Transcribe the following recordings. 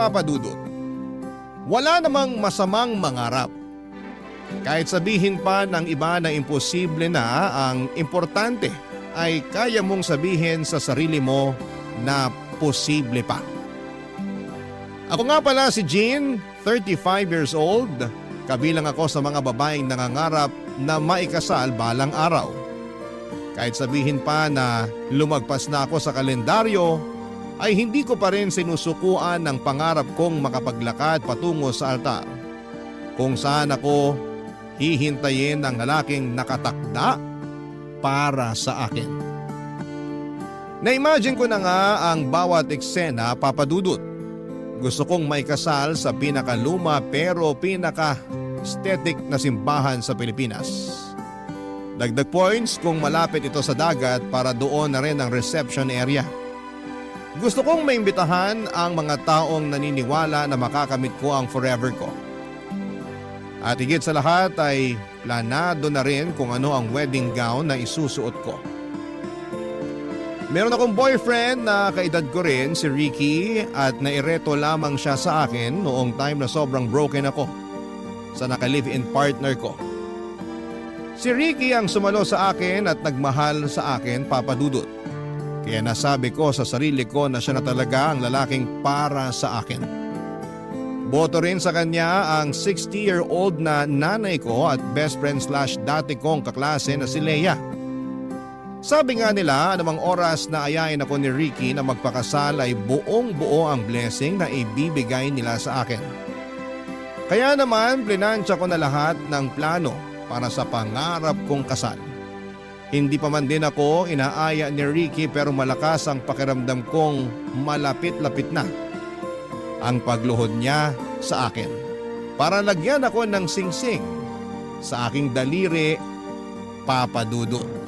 Papa Dudut, wala namang masamang mangarap. Kahit sabihin pa ng iba na imposible na, ang importante ay kaya mong sabihin sa sarili mo na posible pa. Ako nga pala si Jean, 35 years old. Kabilang ako sa mga babaeng nangangarap na maikasal balang araw. Kahit sabihin pa na lumagpas na ako sa kalendaryo, ay hindi ko pa rin sinusukuan ng pangarap kong makapaglakad patungo sa altar, kung saan ako hihintayin ng lalaking nakatakda para sa akin. Na-imagine ko na nga ang bawat eksena, Papa Dudut. Gusto kong maikasal sa pinakaluma pero pinaka-aesthetic na simbahan sa Pilipinas. Dagdag points kung malapit ito sa dagat para doon na rin ang reception area. Gusto kong maimbitahan ang mga taong naniniwala na makakamit ko ang forever ko. At higit sa lahat ay planado na rin kung ano ang wedding gown na isusuot ko. Meron akong boyfriend na kaedad ko rin, si Ricky, at naireto lamang siya sa akin noong time na sobrang broken ako sa naka-live-in partner ko. Si Ricky ang sumalo sa akin at nagmahal sa akin, Papa Dudut. Kaya nasabi ko sa sarili ko na siya na talaga ang lalaking para sa akin. Boto rin sa kanya ang 60-year-old na nanay ko at best friend / dati kong kaklase na si Leia. Sabi nga nila, anumang oras na ayain ako ni Ricky na magpakasal ay buong-buo ang blessing na ibibigay nila sa akin. Kaya naman plinansya ko na lahat ng plano para sa pangarap kong kasal. Hindi pa man din ako inaaya ni Ricky pero malakas ang pakiramdam kong malapit-lapit na ang pagluhod niya sa akin. Para lagyan ako ng singsing sa aking daliri, Papa Dudut.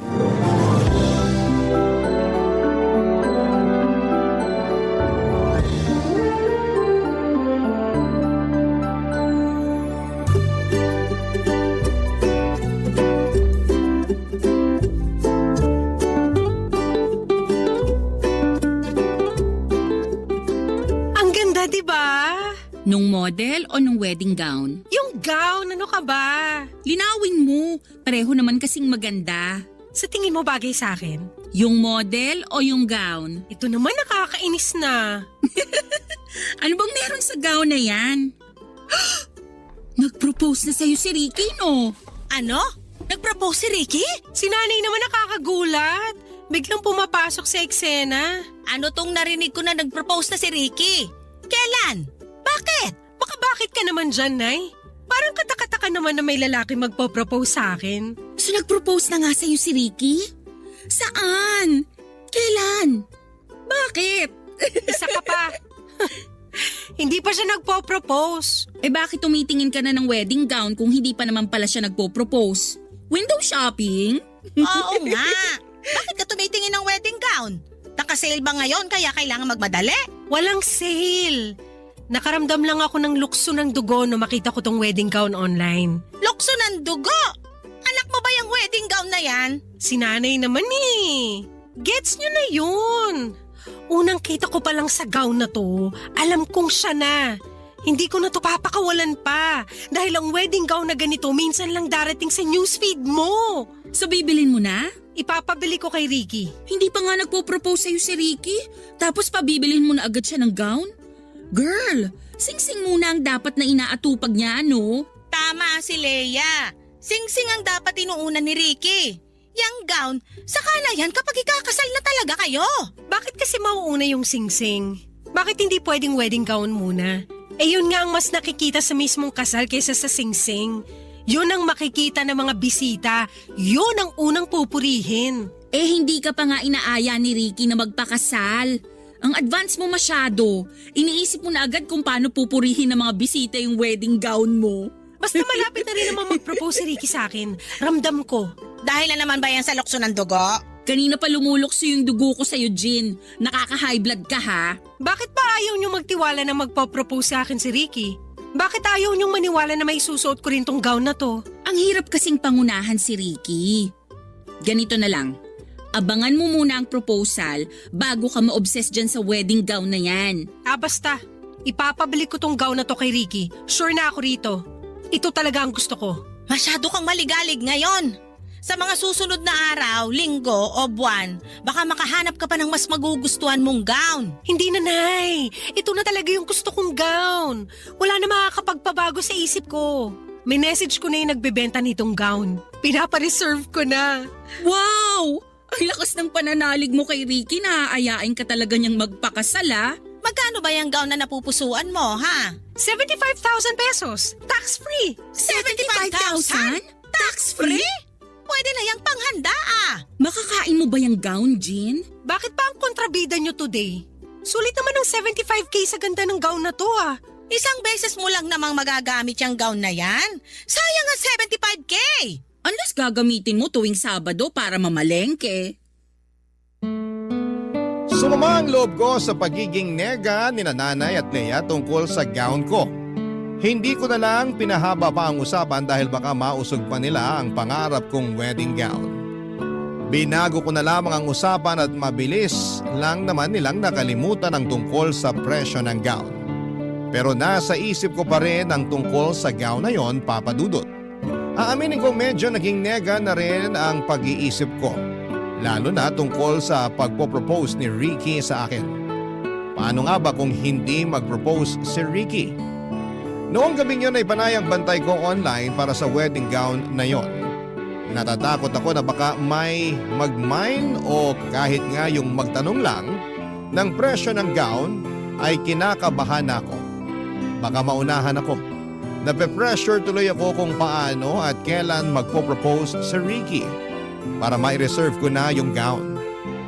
Nung model o nung wedding gown? Yung gown, ano ka ba? Linawin mo, pareho naman kasing maganda. Sa tingin mo bagay sa akin? Yung model o yung gown? Ito naman nakakainis na. Ano bang meron sa gown na yan? Nag-propose na sa'yo si Ricky, no? Ano? Nag-propose si Ricky? Si nanay naman nakakagulat. Biglang pumapasok sa eksena. Ano tong narinig ko na nag-propose na si Ricky? Kailan? Bakit? Baka bakit ka naman dyan, Nay? Parang katakataka naman na may lalaki magpo-propose sa akin. So nag-propose na nga sa'yo si Ricky? Saan? Kailan? Bakit? Isa ka pa. Hindi pa siya nagpo-propose. Eh bakit tumitingin ka na ng wedding gown kung hindi pa naman pala siya nagpo-propose? Window shopping? Oo nga. Bakit ka tumitingin ng wedding gown? Naka-sale ba ngayon kaya kailangan magmadali? Walang sale. Nakaramdam lang ako ng lukso ng dugo no makita ko tong wedding gown online. Lukso ng dugo? Anak mo ba yung wedding gown na yan? Si nanay naman eh. Gets nyo na yun. Unang kita ko pa lang sa gown na to, alam kong siya na. Hindi ko na to papakawalan pa. Dahil ang wedding gown na ganito minsan lang darating sa newsfeed mo. So bibilin mo na? Ipapabili ko kay Ricky. Hindi pa nga nagpo-propose sa'yo si Ricky, tapos pabibilin mo na agad siya ng gown? Girl, singsing muna ang dapat na inaatupag niya, no? Tama si Leia. Sing-sing ang dapat inuuna ni Ricky. Yang gown, saka na yan kapag ikakasal na talaga kayo. Bakit kasi mauuna yung singsing? Bakit hindi pwedeng wedding gown muna? Eh yun nga ang mas nakikita sa mismong kasal kaysa sa singsing. Yun ang makikita ng mga bisita. Yun ang unang pupurihin. Eh hindi ka pa nga inaaya ni Ricky na magpakasal. Ang advance mo masyado. Iniisip mo na agad kung paano pupurihin ng mga bisita yung wedding gown mo. Basta malapit na rin naman mag-propose si Ricky sa akin. Ramdam ko. Dahil na naman ba yan sa lukso ng dugo? Kanina pa lumulokso yung dugo ko sa'yo, Jean. Nakaka-high blood ka, ha? Bakit pa ayaw niyong magtiwala na magpo-propose sa akin si Ricky? Bakit ayaw niyong maniwala na may susuot ko rin tong gown na to? Ang hirap kasing pangunahan si Ricky. Ganito na lang. Abangan mo muna ang proposal bago ka ma-obsess dyan sa wedding gown na yan. Basta. Ipapabalik ko tong gown na to kay Ricky. Sure na ako rito. Ito talaga ang gusto ko. Masyado kang maligalig ngayon. Sa mga susunod na araw, linggo o buwan, baka makahanap ka pa ng mas magugustuhan mong gown. Hindi na, Nay. Ito na talaga yung gusto kong gown. Wala na makakapagpabago sa isip ko. May message ko na yung nagbebenta nitong gown. Pinapareserve ko na. Wow! Ang lakas ng pananalig mo kay Ricky, naaayain ka talaga niyang magpakasal ah. Magkano ba yung gown na napupusuan mo, ha? 75,000 pesos. Tax-free. 75,000? Tax-free? Pwede na yung panghanda ah. Makakain mo ba yung gown, Jean? Bakit pa ang kontrabida nyo today? Sulit naman ang 75k sa ganda ng gown na to ah. Isang beses mo lang namang magagamit yung gown na yan. Sayang ang 75k. Unless gagamitin mo tuwing Sabado para mamalengke. Sumama ang loob ko sa pagiging nega ni Nanay at Lea tungkol sa gown ko. Hindi ko na lang pinahaba pa ang usapan dahil baka mausog pa nila ang pangarap kong wedding gown. Binago ko na lamang ang usapan at mabilis lang naman nilang nakalimutan ang tungkol sa presyo ng gown. Pero nasa isip ko pa rin ang tungkol sa gown na yon, Papa Dudut. Aaminin ko medyo naging nega na rin ang pag-iisip ko. Lalo na tungkol sa pagpo-propose ni Ricky sa akin. Paano nga ba kung hindi mag-propose si Ricky? Noong gabing yun ay panayang bantay ko online para sa wedding gown na yon. Natatakot ako na baka may mag-mine o kahit nga yung magtanong lang ng presyo ng gown ay kinakabahan ako. Baka maunahan ako. Nape-pressure tuloy ako kung paano at kailan magpo-propose si Ricky para ma-reserve ko na yung gown.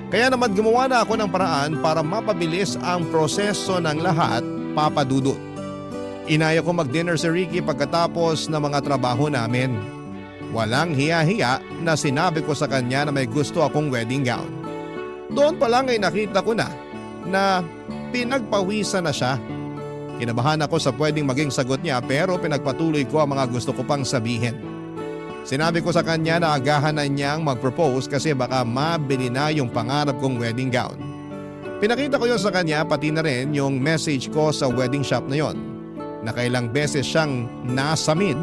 Kaya naman gumawa na ako ng paraan para mapabilis ang proseso ng lahat, Papa Dudut. Inaya ko mag-dinner si Ricky pagkatapos ng mga trabaho namin. Walang hiya-hiya na sinabi ko sa kanya na may gusto akong wedding gown. Doon pa lang ay nakita ko na pinagpawisan na siya. Kinabahan ako sa pwedeng maging sagot niya pero pinagpatuloy ko ang mga gusto ko pang sabihin. Sinabi ko sa kanya na agahan na niyang mag-propose kasi baka mabili na yung pangarap kong wedding gown. Pinakita ko yun sa kanya pati na rin yung message ko sa wedding shop na yon. Nakailang beses siyang nasamid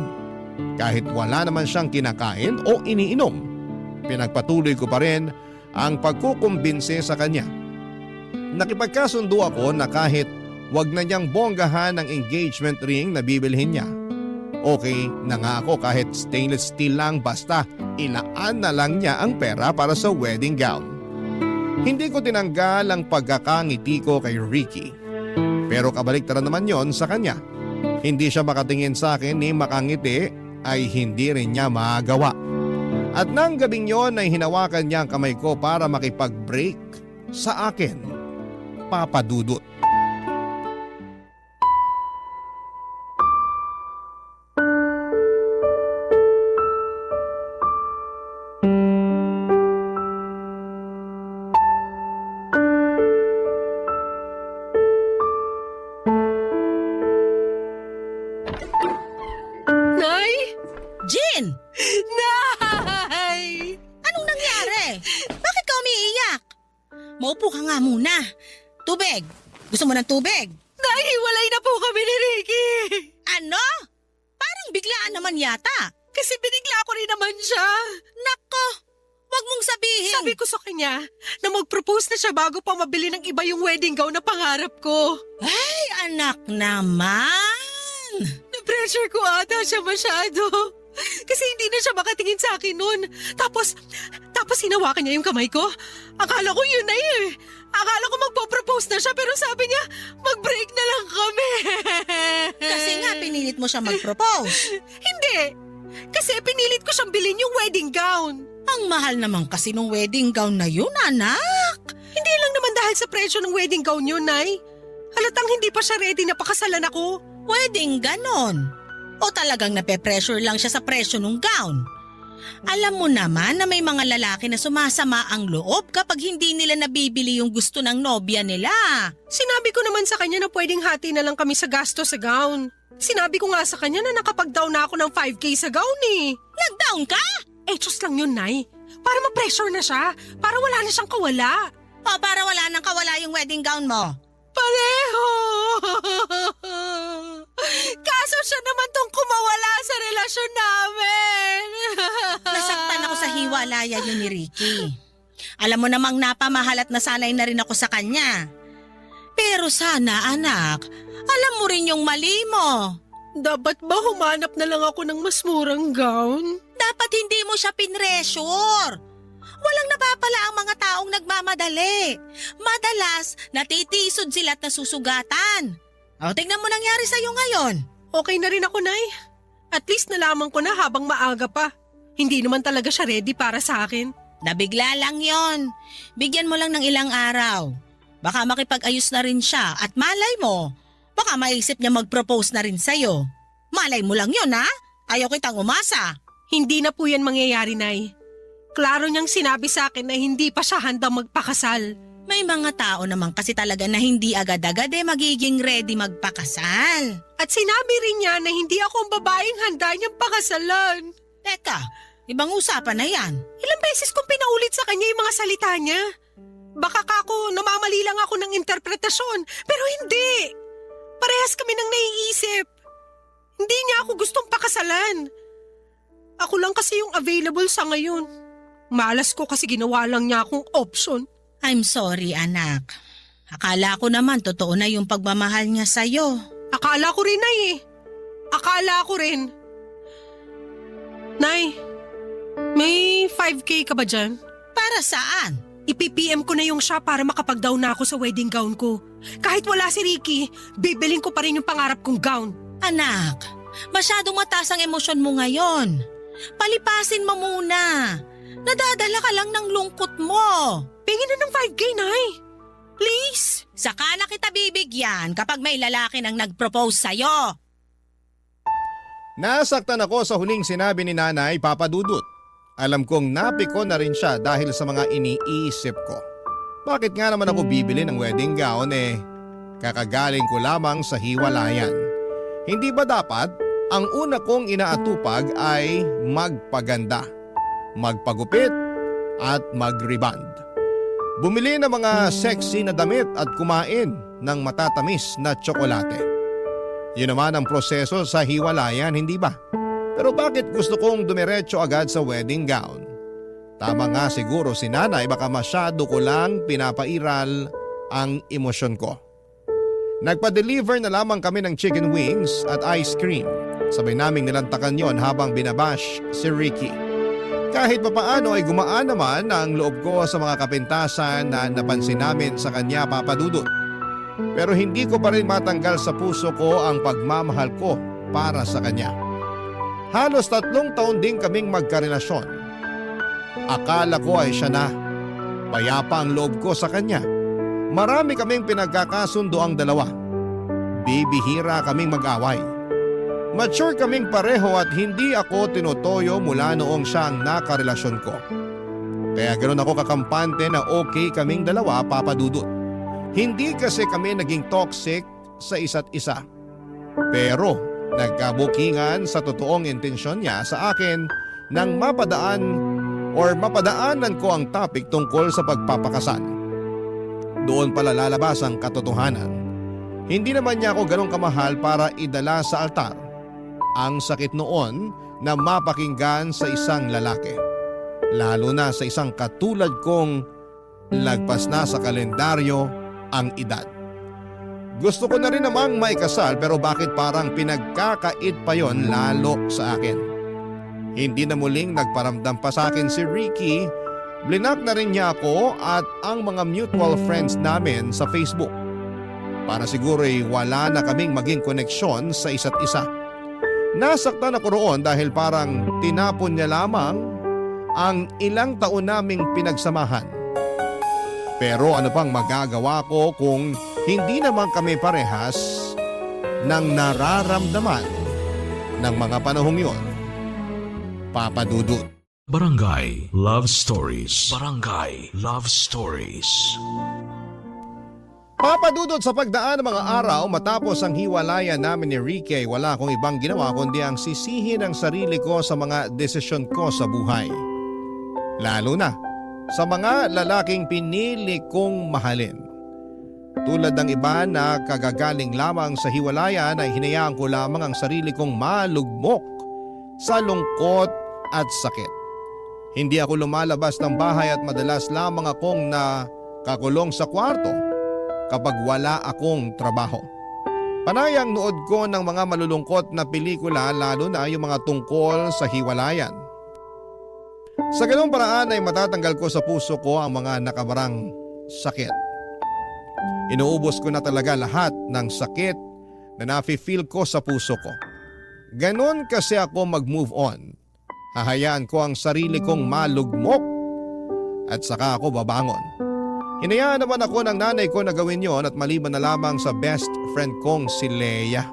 kahit wala naman siyang kinakain o iniinom. Pinagpatuloy ko pa rin ang pagkukumbinse sa kanya. Nakipagkasundo ako na kahit wag na niyang bonggahan ang engagement ring na bibilhin niya. Okay na nga ako kahit stainless steel lang basta ilaan na lang niya ang pera para sa wedding gown. Hindi ko tinanggal ang pagkakangiti ko kay Ricky. Pero kabaliktaran naman yon sa kanya. Hindi siya makatingin sa akin ni makangiti ay hindi rin niya magawa. At nang gabing yon ay hinawakan niya ang kamay ko para makipag-break sa akin, Papa Dudut. Nay! Jean! Nay! Anong nangyari? Bakit ka umiiyak? Maupo ka nga muna. Tubig. Gusto mo ng tubig? Nay, hiwalay na po kami ni Ricky! Ano? Parang biglaan naman yata. Kasi binigla ko rin naman siya. Nako, wag mong sabihin. Sabi ko sa kanya na mag-propose na siya bago pa mabili ng iba yung wedding gown na pangarap ko. Ay, anak naman. Na-pressure ko ata siya masyado. Kasi hindi na siya makatingin sa akin noon. Tapos hinawakan niya yung kamay ko. Akala ko yun na eh. Akala ko magpo-propose na siya pero sabi niya, mag-break na lang kami. Kasi nga pinilit mo siya mag-propose. Hindi. Kasi pinilit ko siyang bilhin yung wedding gown. Ang mahal naman kasi ng wedding gown na yun, anak. Hindi lang naman dahil sa presyo ng wedding gown yun, Nay. Halatang hindi pa siya ready na pakasalan ako. Wedding ganon. O talagang nape-pressure lang siya sa presyo ng gown? Alam mo naman na may mga lalaki na sumasama ang loob kapag hindi nila nabibili yung gusto ng nobya nila. Sinabi ko naman sa kanya na pwedeng hati na lang kami sa gasto sa gown. Sinabi ko nga sa kanya na nakapag-down na ako ng 5K sa gown eh. Nag-down ka? Eh, just lang yun, Nay. Para ma-pressure na siya. Para wala na siyang kawala. O para wala nang kawala yung wedding gown mo? Pareho! Kaso siya naman tong kumawala sa relasyon namin. Nasaktan ako sa hiwalaya yun ni Ricky. Alam mo namang napamahal at nasanay na rin ako sa kanya. Pero sana anak, alam mo rin yung mali mo. Dapat ba humanap na lang ako ng mas murang gown? Dapat hindi mo siya pinressure. Walang napapala ang mga taong nagmamadali. Madalas, natitisod sila at nasusugatan. O, tingnan mo nangyari sa'yo ngayon. Okay na rin ako, Nay. At least nalaman ko na habang maaga pa. Hindi naman talaga siya ready para sa akin. Nabigla lang yon. Bigyan mo lang ng ilang araw. Baka makipag-ayos na rin siya at malay mo, baka maisip niya mag-propose na rin sa'yo. Malay mo lang yon ha? Ayaw kitang umasa. Hindi na po yan mangyayari, Nay. Klaro niyang sinabi sa akin na hindi pa siya handang magpakasal. May mga tao naman kasi talaga na hindi agad-agad magiging ready magpakasal. At sinabi rin niya na hindi ako ang babaeng handa niyang pakasalan. Teka, ibang usapan na yan. Ilang beses kong pinaulit sa kanya yung mga salita niya. Baka kako namamali lang ako ng interpretasyon, pero hindi. Parehas kami nang naiisip. Hindi niya ako gustong pakasalan. Ako lang kasi yung available sa ngayon. Malas ko kasi ginawa lang niya akong option. I'm sorry anak. Akala ko naman totoo na yung pagmamahal niya sa'yo. Akala ko rin, Nay eh. Akala ko rin. Nay, may 5K ka ba dyan? Para saan? Ipi-PM ko na yung siya para makapag-down na ako sa wedding gown ko. Kahit wala si Ricky, bibiling ko pa rin yung pangarap kong gown. Anak, masyadong mataas ang emosyon mo ngayon. Palipasin mo muna. Nadadala ka lang ng lungkot mo. Pingin na ng 5K, Nay. Please. Saka na kita bibigyan kapag may lalaki nang nag-propose sa'yo. Nasaktan ako sa huling sinabi ni Nanay Papa Dudut. Alam kong napiko na rin siya dahil sa mga iniisip ko. Bakit nga naman ako bibili ng wedding gown kakagaling ko lamang sa hiwalayan. Hindi ba dapat ang una kong inaatupag ay magpaganda, magpagupit at mag-reband. Bumili ng mga sexy na damit at kumain ng matatamis na tsokolate. Yun naman ang proseso sa hiwalayan, hindi ba? Pero bakit gusto kong dumiretso agad sa wedding gown? Tama nga siguro si Nanay, baka masyado ko lang pinapairal ang emosyon ko. Nagpa-deliver na lamang kami ng chicken wings at ice cream. Sabay naming nilantakan yon habang binabash si Ricky. Kahit papaano ay gumaan naman ang loob ko sa mga kapintasan na napansin namin sa kanya, Papa Dudut. Pero hindi ko pa rin matanggal sa puso ko ang pagmamahal ko para sa kanya. Halos 3 taon din kaming magkarelasyon. Akala ko ay siya na. Payapa ang loob ko sa kanya. Marami kaming pinagkakasundo ang dalawa. Bibihira kaming mag-away. Mature kaming pareho at hindi ako tinutoyo mula noong siya ang nakarelasyon ko. Kaya ganoon ako kakampante na okay kaming dalawa, Papa Dudut. Hindi kasi kami naging toxic sa isa't isa. Pero nagkabukingan sa totoong intensyon niya sa akin nang mapadaanan ko ang topic tungkol sa pagpapakasal. Doon pala lalabas ang katotohanan. Hindi naman niya ako ganong kamahal para idala sa altar. Ang sakit noon na mapakinggan sa isang lalaki. Lalo na sa isang katulad kong lagpas na sa kalendaryo ang edad. Gusto ko na rin namang maikasal pero bakit parang pinagkakait pa yon lalo sa akin. Hindi na muling nagparamdam pa sa akin si Ricky. Blinak na rin niya ako at ang mga mutual friends namin sa Facebook. Para siguro ay wala na kaming maging koneksyon sa isa't isa. Nasaktan ako roon dahil parang tinapon niya lamang ang ilang taon naming pinagsamahan. Pero ano pang magagawa ko kung hindi naman kami parehas ng nararamdaman ng mga panahong yon, Papa Dudut. Barangay Love Stories. Barangay Love Stories. Papa Dudut, sa pagdaan ng mga araw matapos ang hiwalayan namin ni Ricky, wala akong ibang ginawa kundi ang sisihin ang sarili ko sa mga desisyon ko sa buhay. Lalo na sa mga lalaking pinili kong mahalin. Tulad ng iba na kagagaling lamang sa hiwalayan ay hinayaan ko lamang ang sarili kong malugmok sa lungkot at sakit. Hindi ako lumalabas ng bahay at madalas lamang akong nakakulong sa kwarto kapag wala akong trabaho. Panay ang nood ko ng mga malulungkot na pelikula, lalo na yung mga tungkol sa hiwalayan. Sa ganung paraan ay matatanggal ko sa puso ko ang mga nakabarang sakit. Inuubos ko na talaga lahat ng sakit na nafe-feel ko sa puso ko. Ganon kasi ako mag-move on. Hahayaan ko ang sarili kong malugmok at saka ako babangon. Hinayaan naman ako ng nanay ko na gawin yon at maliban na lamang sa best friend kong si Leia.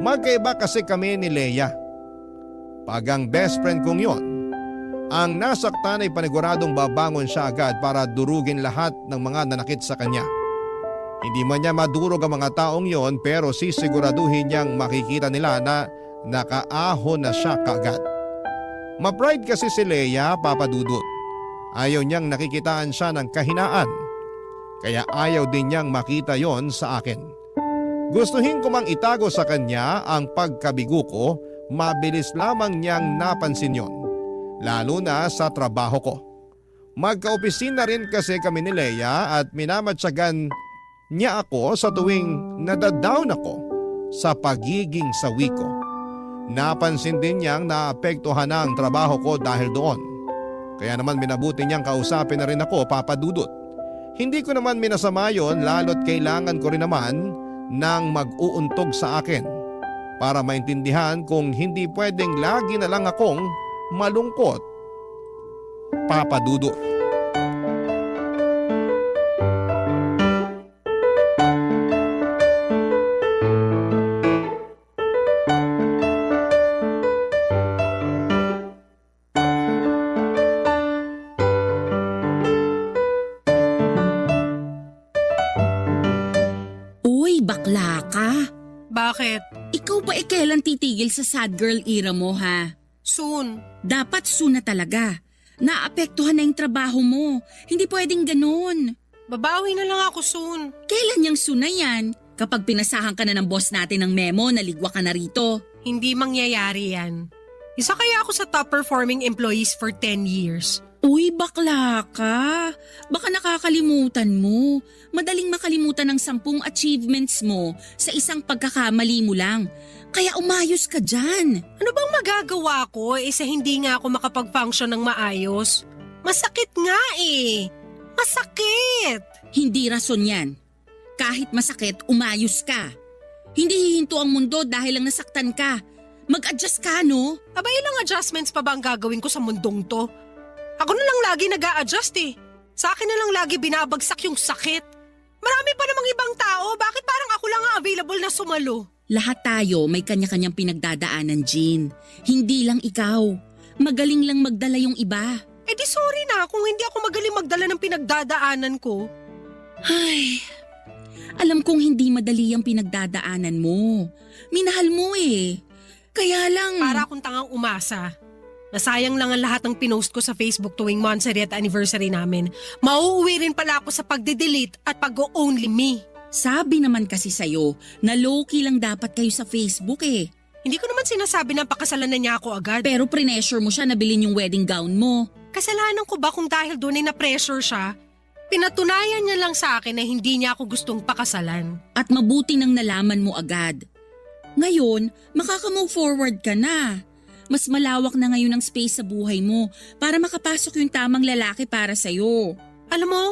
Magkaiba kasi kami ni Leia. Pag ang best friend kong yon ang nasaktan ay paniguradong babangon siya agad para durugin lahat ng mga nanakit sa kanya. Hindi man niya madurog ang mga taong yon, pero sisiguraduhin niyang makikita nila na nakaahon na siya kaagad. Ma-pride kasi si Leia, Papa Dudut. Ayaw niyang nakikitaan siya ng kahinaan. Kaya ayaw din niyang makita yon sa akin. Gustuhin ko mang itago sa kanya ang pagkabigo ko, mabilis lamang niyang napansin yon. Lalo na sa trabaho ko. Magka-opisina rin kasi kami ni Leia at minamatsagan niya ako sa tuwing nadadown ako sa pagiging sawi ko. Napansin din niyang naapektuhan na ang trabaho ko dahil doon. Kaya naman minabuti niyang kausapin na rin ako, Papa Dudut. Hindi ko naman minasama yon, lalo't kailangan ko rin naman ng mag-uuntog sa akin para maintindihan kung hindi pwedeng lagi na lang akong malungkot, Papa Dudut. Uy, bakla ka. Bakit? Ikaw ba kailan titigil sa sad girl era mo ha? Soon. Dapat soon na talaga. Naapektuhan na yung trabaho mo. Hindi pwedeng ganun. Babawi na lang ako soon. Kailan yung soon na yan? Kapag pinasahan ka na ng boss natin ng memo, naligwa ka na rito. Hindi mangyayari yan. Isa kaya ako sa top performing employees for 10 years. Uy, bakla ka. Baka nakakalimutan mo. Madaling makalimutan ng 10 achievements mo sa isang pagkakamali mo lang. Kaya umayos ka dyan. Ano bang magagawa ko sa hindi nga ako makapag-function ng maayos? Masakit nga eh. Masakit. Hindi rason yan. Kahit masakit, umayos ka. Hindi hihinto ang mundo dahil lang nasaktan ka. Mag-adjust ka, no? Aba, ilang adjustments pa ba ang gagawin ko sa mundong to? Ako na lang lagi nag-a-adjust eh. Sa akin na lang lagi binabagsak yung sakit. Marami pa namang ibang tao, bakit parang ako lang ang available na sumalo? Lahat tayo may kanya-kanyang pinagdadaanan, Jean. Hindi lang ikaw. Magaling lang magdala yung iba. Eh di sorry na kung hindi ako magaling magdala ng pinagdadaanan ko. Ay, alam kong hindi madali ang pinagdadaanan mo. Minahal mo eh. Kaya lang… Para akong tangang umasa. Nasayang lang ang lahat ng pinost ko sa Facebook tuwing monthsary at anniversary namin. Mauuwi rin pala ako sa pagde-delete at pag-only me. Sabi naman kasi sa'yo na low-key lang dapat kayo sa Facebook eh. Hindi ko naman sinasabi na pakasalan na niya ako agad. Pero pressure mo siya na bilhin yung wedding gown mo. Kasalanan ko ba kung dahil doon ay na-pressure siya? Pinatunayan niya lang sa akin na hindi niya ako gustong pakasalan. At mabuti nang nalaman mo agad. Ngayon, makaka-move forward ka na. Mas malawak na ngayon ang space sa buhay mo para makapasok yung tamang lalaki para sa'yo. Alam mo,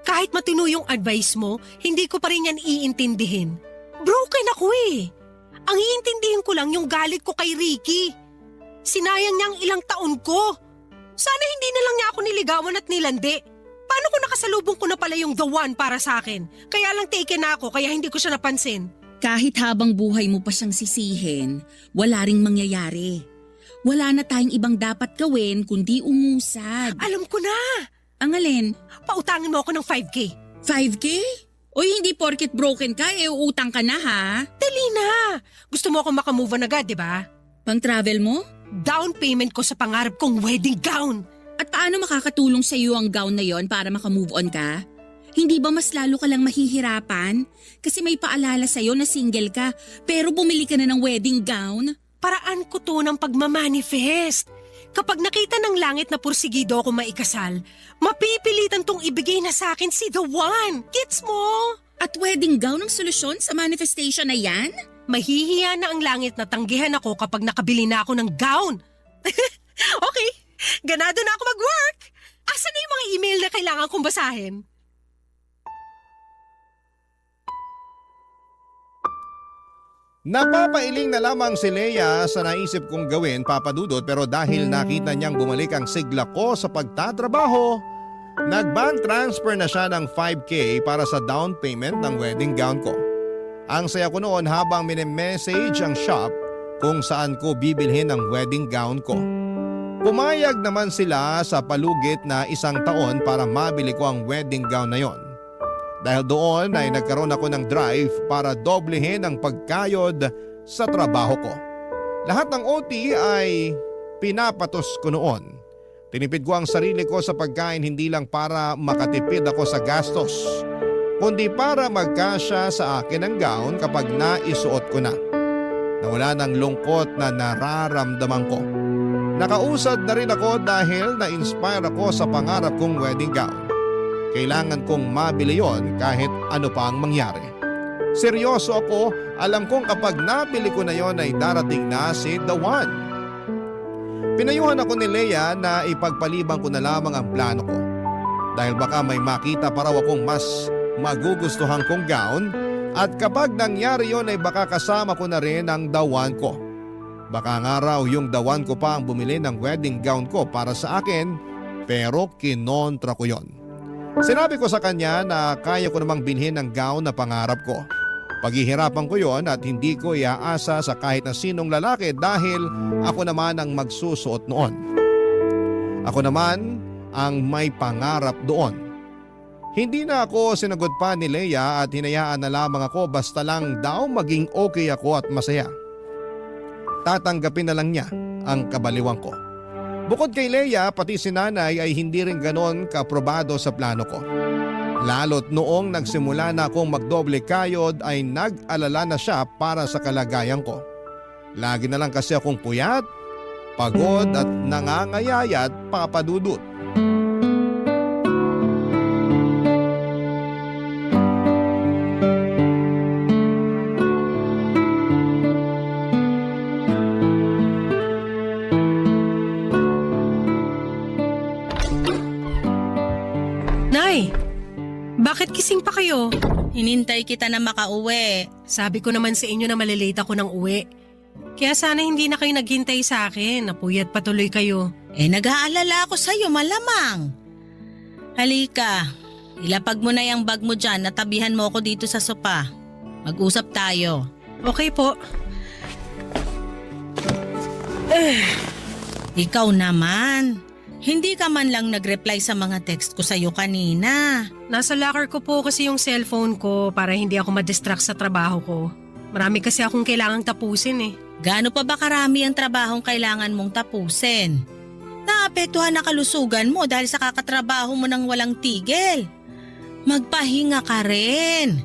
kahit matino yung advice mo, hindi ko pa rin yan iintindihin. Broken ako eh. Ang iintindihin ko lang yung galit ko kay Ricky. Sinayang niya ang ilang taon ko. Sana hindi na lang niya ako niligawan at nilandi. Paano kung nakasalubong ko na pala yung the one para sa akin? Kaya lang taken na ako kaya hindi ko siya napansin. Kahit habang buhay mo pa siyang sisihin, wala ring mangyayari. Wala na tayong ibang dapat gawin kundi umusad. Alam ko na. Ang alin? Pautangin mo ako ng 5K. 5K? Uy, hindi porket broken ka, uutang ka na ha? Dali na. Gusto mo ako makamove on agad, di ba? Pang travel mo? Down payment ko sa pangarap kong wedding gown. At paano makakatulong sa iyo ang gown na yon para makamove on ka? Hindi ba mas lalo ka lang mahihirapan? Kasi may paalala sa'yo na single ka pero bumili ka na ng wedding gown? Paraan ko to ng pagmamanifest. Kapag nakita ng langit na pursigido ako maikasal, mapipilitan tong ibigay na sa akin si the one. Gets mo? At wedding gown ang solusyon sa manifestation na yan? Mahihiya na ang langit na tanggihan ako kapag nakabili na ako ng gown. Okay, ganado na ako mag-work. Asan na yung mga email na kailangan kong basahin? Napapailing na lamang si Leia sa naisip kong gawin, Papa Dudut, pero dahil nakita niyang bumalik ang sigla ko sa pagtatrabaho, nag-bank transfer na siya ng 5K para sa down payment ng wedding gown ko. Ang saya ko noon habang mini-message ang shop kung saan ko bibilhin ang wedding gown ko. Pumayag naman sila sa palugit na 1 taon para mabili ko ang wedding gown na yon. Dahil doon ay nagkaroon ako ng drive para doblehin ang pagkayod sa trabaho ko. Lahat ng OT ay pinapatos ko noon. Tinipid ko ang sarili ko sa pagkain hindi lang para makatipid ako sa gastos, kundi para magkasya sa akin ang gown kapag naisuot ko na. Nawala ng lungkot na nararamdaman ko. Nakausad na rin ako dahil na-inspire ako sa pangarap kong wedding gown. Kailangan kong mabili yon kahit ano pa ang mangyari. Seryoso ako, alam kong kapag nabili ko na yon ay darating na si the one. Pinayuhan ako ni Leia na ipagpalibang ko na lamang ang plano ko. Dahil baka may makita pa raw akong mas magugustuhan kong gown at kapag nangyari yon ay baka kasama ko na rin ang the one ko. Baka nga raw yung the one ko pa ang bumili ng wedding gown ko para sa akin pero kinontra ko yon. Sinabi ko sa kanya na kaya ko namang bilhin ang gown na pangarap ko. Paghihirapan ko yon at hindi ko iaasa sa kahit na sinong lalaki dahil ako naman ang magsusuot noon. Ako naman ang may pangarap doon. Hindi na ako sinagot pa ni Leia at hinayaan na lamang ako basta lang daw maging okay ako at masaya. Tatanggapin na lang niya ang kabaliwan ko. Bukod kay Leia, pati si nanay ay hindi rin ganon kaprobado sa plano ko. Lalo't noong nagsimula na akong magdoble kayod ay nag-alala na siya para sa kalagayan ko. Lagi na lang kasi akong puyat, pagod at nangangayayat, Papa Dudut. Nay, bakit kising pa kayo? Hinintay kita na makauwi. Sabi ko naman sa inyo na malilate ako ng uwi. Kaya sana hindi na kayo naghintay sa akin. Napuyat patuloy kayo. Nag-aalala ako sa'yo malamang. Halika, ilapag mo na yung bag mo dyan, natabihan mo ako dito sa sopa. Mag-usap tayo. Okay po. Ikaw naman, hindi ka man lang nag-reply sa mga text ko sa'yo kanina. Nasa locker ko po kasi yung cellphone ko para hindi ako ma-distract sa trabaho ko. Marami kasi akong kailangang tapusin eh. Gaano pa ba karami ang trabahong kailangan mong tapusin? Naapektuhan na kalusugan mo dahil sa kakatrabaho mo ng walang tigil. Magpahinga ka rin.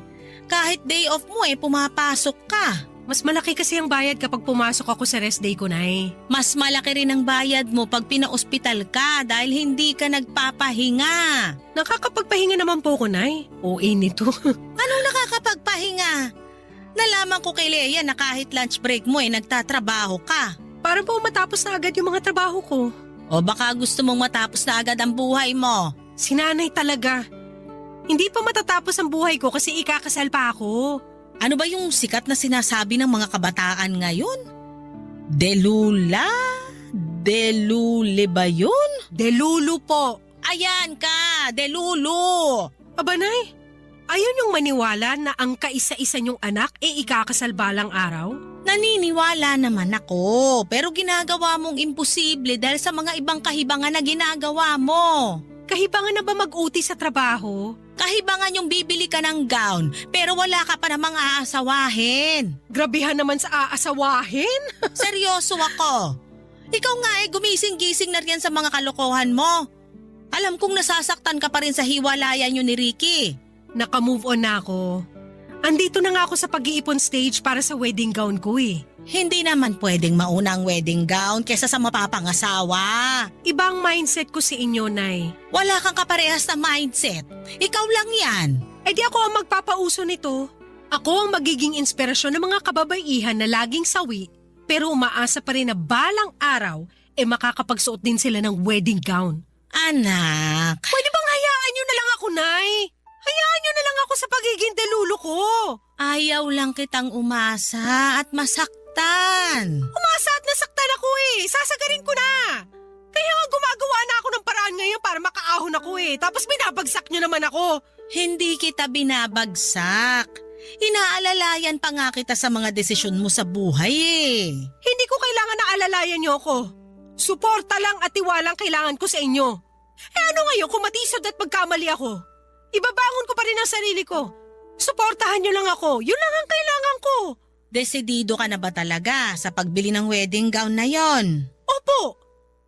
Kahit day off mo pumapasok ka. Mas malaki kasi ang bayad kapag pumasok ako sa rest day ko, Nay. Mas malaki rin ang bayad mo pag pina-ospital ka dahil hindi ka nagpapahinga. Nakakapagpahinga naman po ko, Nay. OA nito. Anong nakakapagpahinga? Nalaman ko kay Leia na kahit lunch break mo nagtatrabaho ka. Parang po matapos na agad yung mga trabaho ko. O baka gusto mong matapos na agad ang buhay mo. Si Nanay talaga. Hindi pa matatapos ang buhay ko kasi ikakasal pa ako. Ano ba yung sikat na sinasabi ng mga kabataan ngayon? Delula? Delule ba yun? Delulu po. Ayan ka, delulu. Aba, Nay, ayun yung maniwala na ang kaisa-isa niyong anak ikakasal balang araw? Naniniwala naman ako, pero ginagawa mong imposible dahil sa mga ibang kahibangan na ginagawa mo. Kahibangan na ba mag-uti sa trabaho? Kahibangan yung bibili ka ng gown pero wala ka pa namang aasawahin. Grabihan naman sa aasawahin. Seryoso ako. Ikaw nga gumising-gising na riyan sa mga kalokohan mo. Alam kong nasasaktan ka pa rin sa hiwalayan niyo ni Ricky. Naka-move on na ako. Andito na nga ako sa pag-iipon stage para sa wedding gown ko eh. Hindi naman pwedeng mauna ang wedding gown kesa sa mapapangasawa. Ibang mindset ko sa inyo, Nay. Wala kang kaparehas na mindset. Ikaw lang yan. Eh di ako ang magpapauso nito. Ako ang magiging inspirasyon ng mga kababaihan na laging sawi pero umaasa pa rin na balang araw makakapagsuot din sila ng wedding gown. Anak, Pwede bang hayaan nyo na lang ako, Nay? Hayaan nyo na lang ako sa pagiging delulo ko. ayaw lang kitang umasa at masaktan. Umasa at nasaktan ako Sasagarin ko na. Kaya nga gumagawa na ako ng paraan ngayon para makaahon ako Tapos binabagsak nyo naman ako. Hindi kita binabagsak. Inaalalayan pa nga kita sa mga desisyon mo sa buhay Hindi ko kailangan na alalayan nyo ako. Suporta lang at tiwalang kailangan ko sa inyo. Ano ngayon kung matisod at pagkamali ako? Ibabangon ko pa rin ang sarili ko. Suportahan nyo lang ako. Yun lang ang kailangan ko. Desidido ka na ba talaga sa pagbili ng wedding gown na yon? Opo.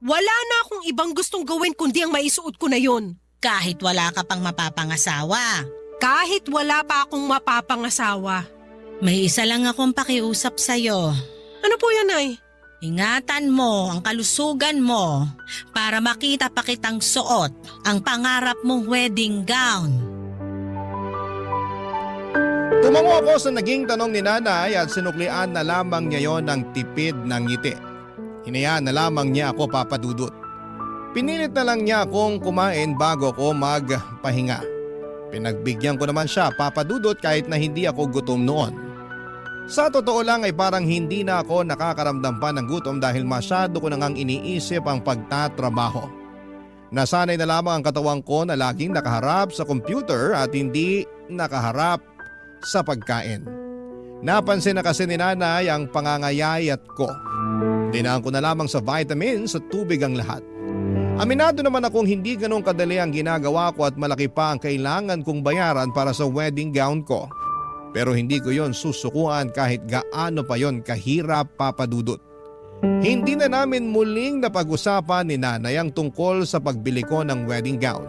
Wala na akong ibang gustong gawin kundi ang maisuot ko na yun. Kahit wala ka pang mapapangasawa. Kahit wala pa akong mapapangasawa. May isa lang akong pakiusap sa'yo. Ano po yan, Nay? Ingatan mo ang kalusugan mo para makita pa kitang suot ang pangarap mong wedding gown. Tumango ako sa naging tanong ni nanay at sinuklian na lamang niya yon ng tipid ng ngiti. Hinayaan na lamang niya ako papadudot. Pinilit na lang niya akong kumain bago ko magpahinga. Pinagbigyan ko naman siya papadudot kahit na hindi ako gutom noon. Sa totoo lang ay parang hindi na ako nakakaramdam pa ng gutom dahil masyado ko nang iniisip ang pagtatrabaho. Nasanay na lamang ang katawan ko na laging nakaharap sa computer at hindi nakaharap sa pagkain. Napansin na kasi ni nanay ang pangangayayat ko. Dinaan ko na lamang sa vitamins at tubig ang lahat. Aminado naman akong hindi ganong kadali ang ginagawa ko at malaki pa ang kailangan kong bayaran para sa wedding gown ko. Pero hindi ko yon susukuan kahit gaano pa yon kahirap papadudot. Hindi na namin muling napag-usapan ni nanay ang tungkol sa pagbili ko ng wedding gown.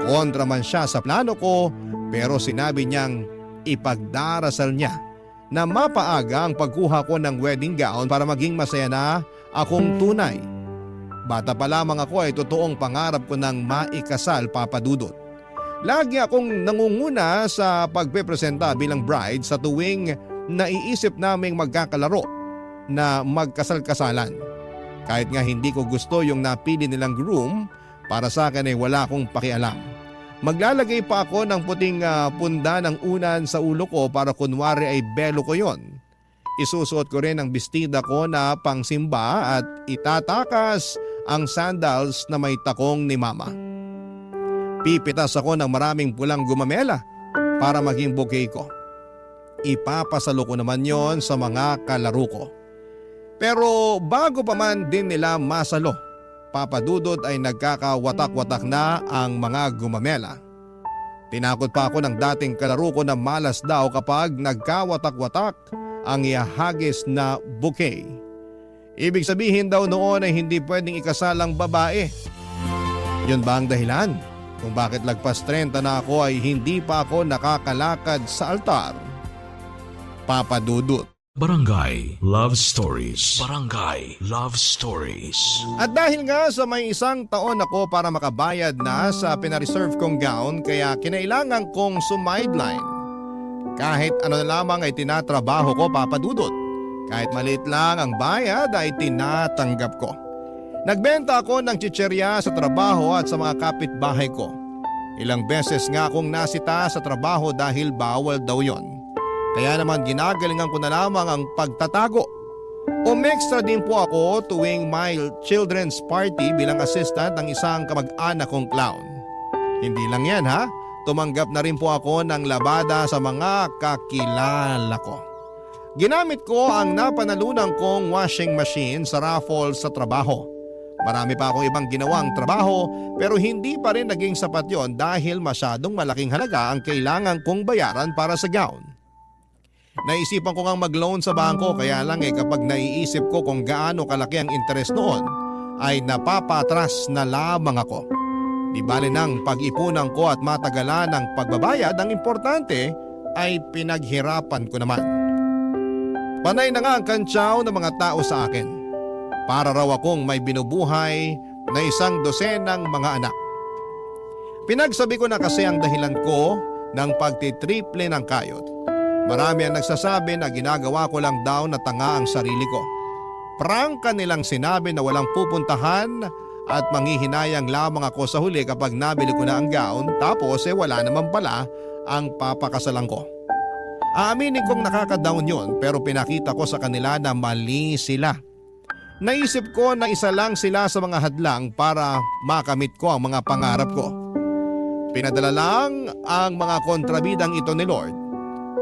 Kontra man siya sa plano ko pero sinabi niyang ipagdarasal niya na mapaaga ang pagkuha ko ng wedding gown para maging masaya na akong tunay. Bata pa lamang ako ay totoong pangarap ko ng maikasal papadudot. Lagi akong nangunguna sa pagpepresenta bilang bride sa tuwing naiisip naming magkakalaro na magkasal-kasalan. Kahit nga hindi ko gusto yung napili nilang groom, para sa akin ay wala akong pakialam. Maglalagay pa ako ng puting punda ng unan sa ulo ko para kunwari ay belo ko yon. Isusuot ko rin ang bestida ko na pangsimba at itatakas ang sandals na may takong ni mama. Pipitas ako ng maraming pulang gumamela para maging bouquet ko. Ipapasalo ko naman yon sa mga kalaro ko. Pero bago pa man din nila masalo, papadudot ay nagkakawatak-watak na ang mga gumamela. Tinakot pa ako ng dating kalaro ko na malas daw kapag nagkawatak-watak ang ihahagis na bouquet. Ibig sabihin daw noon ay hindi pwedeng ikasal ang babae. Yun ba ang dahilan? Kung bakit lagpas 30 na ako ay hindi pa ako nakakalakad sa altar? Papadudot. Barangay Love Stories. Barangay Love Stories. At dahil nga sa may isang taon ako para makabayad na sa pinareserve kong gown kaya kinailangan kong sumideline. Kahit ano na lamang ay tinatrabaho ko papadudot. Kahit maliit lang ang bayad ay tinatanggap ko. Nagbenta ako ng chicherya sa trabaho at sa mga kapitbahay ko. Ilang beses nga akong nasita sa trabaho dahil bawal daw yon. Kaya naman ginagalingan ko na lamang ang pagtatago. Umextra din po ako tuwing may children's party bilang assistant ng isang kamag-anak kong clown. Hindi lang yan ha, tumanggap na rin po ako ng labada sa mga kakilala ko. Ginamit ko ang napanalunan kong washing machine sa raffle sa trabaho. Marami pa akong ibang ginawang trabaho pero hindi pa rin naging sapat yon dahil masyadong malaking halaga ang kailangan kong bayaran para sa gown. Naisipan ko ngang mag-loan sa bangko kaya lang kapag naiisip ko kung gaano kalaki ang interest noon ay napapatras na lamang ako. Di bale nang pag-ipunan ko at matagalan ng pagbabayad, ang importante ay pinaghirapan ko naman. Panay na nga ang kantsaw ng mga tao sa akin. Para raw akong may binubuhay na 100 mga anak. Pinagsabi ko na kasi ang dahilan ko ng pagtitriple ng kayod. Marami ang nagsasabi na ginagawa ko lang daw na tanga ang sarili ko. Prangka nilang sinabi na walang pupuntahan at manghihinayang lamang ako sa huli kapag nabili ko na ang gown, tapos wala naman pala ang papakasalan ko. Aaminin kong nakaka-down yun, pero pinakita ko sa kanila na mali sila. Naisip ko na isa lang sila sa mga hadlang para makamit ko ang mga pangarap ko. Pinadala lang ang mga kontrabidang ito ni Lord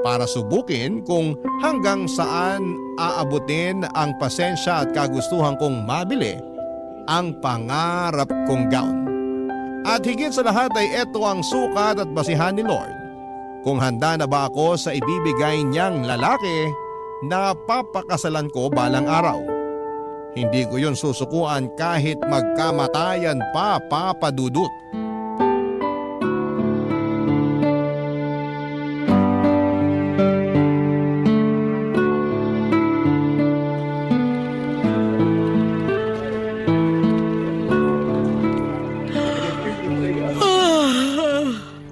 para subukin kung hanggang saan aabutin ang pasensya at kagustuhan kong mabili ang pangarap kong gown. At higit sa lahat ay ito ang sukat at basihan ni Lord kung handa na ba ako sa ibibigay niyang lalaki na papakasalan ko balang araw. Hindi ko yun susukuan kahit magkamatayan pa, Papa Dudut.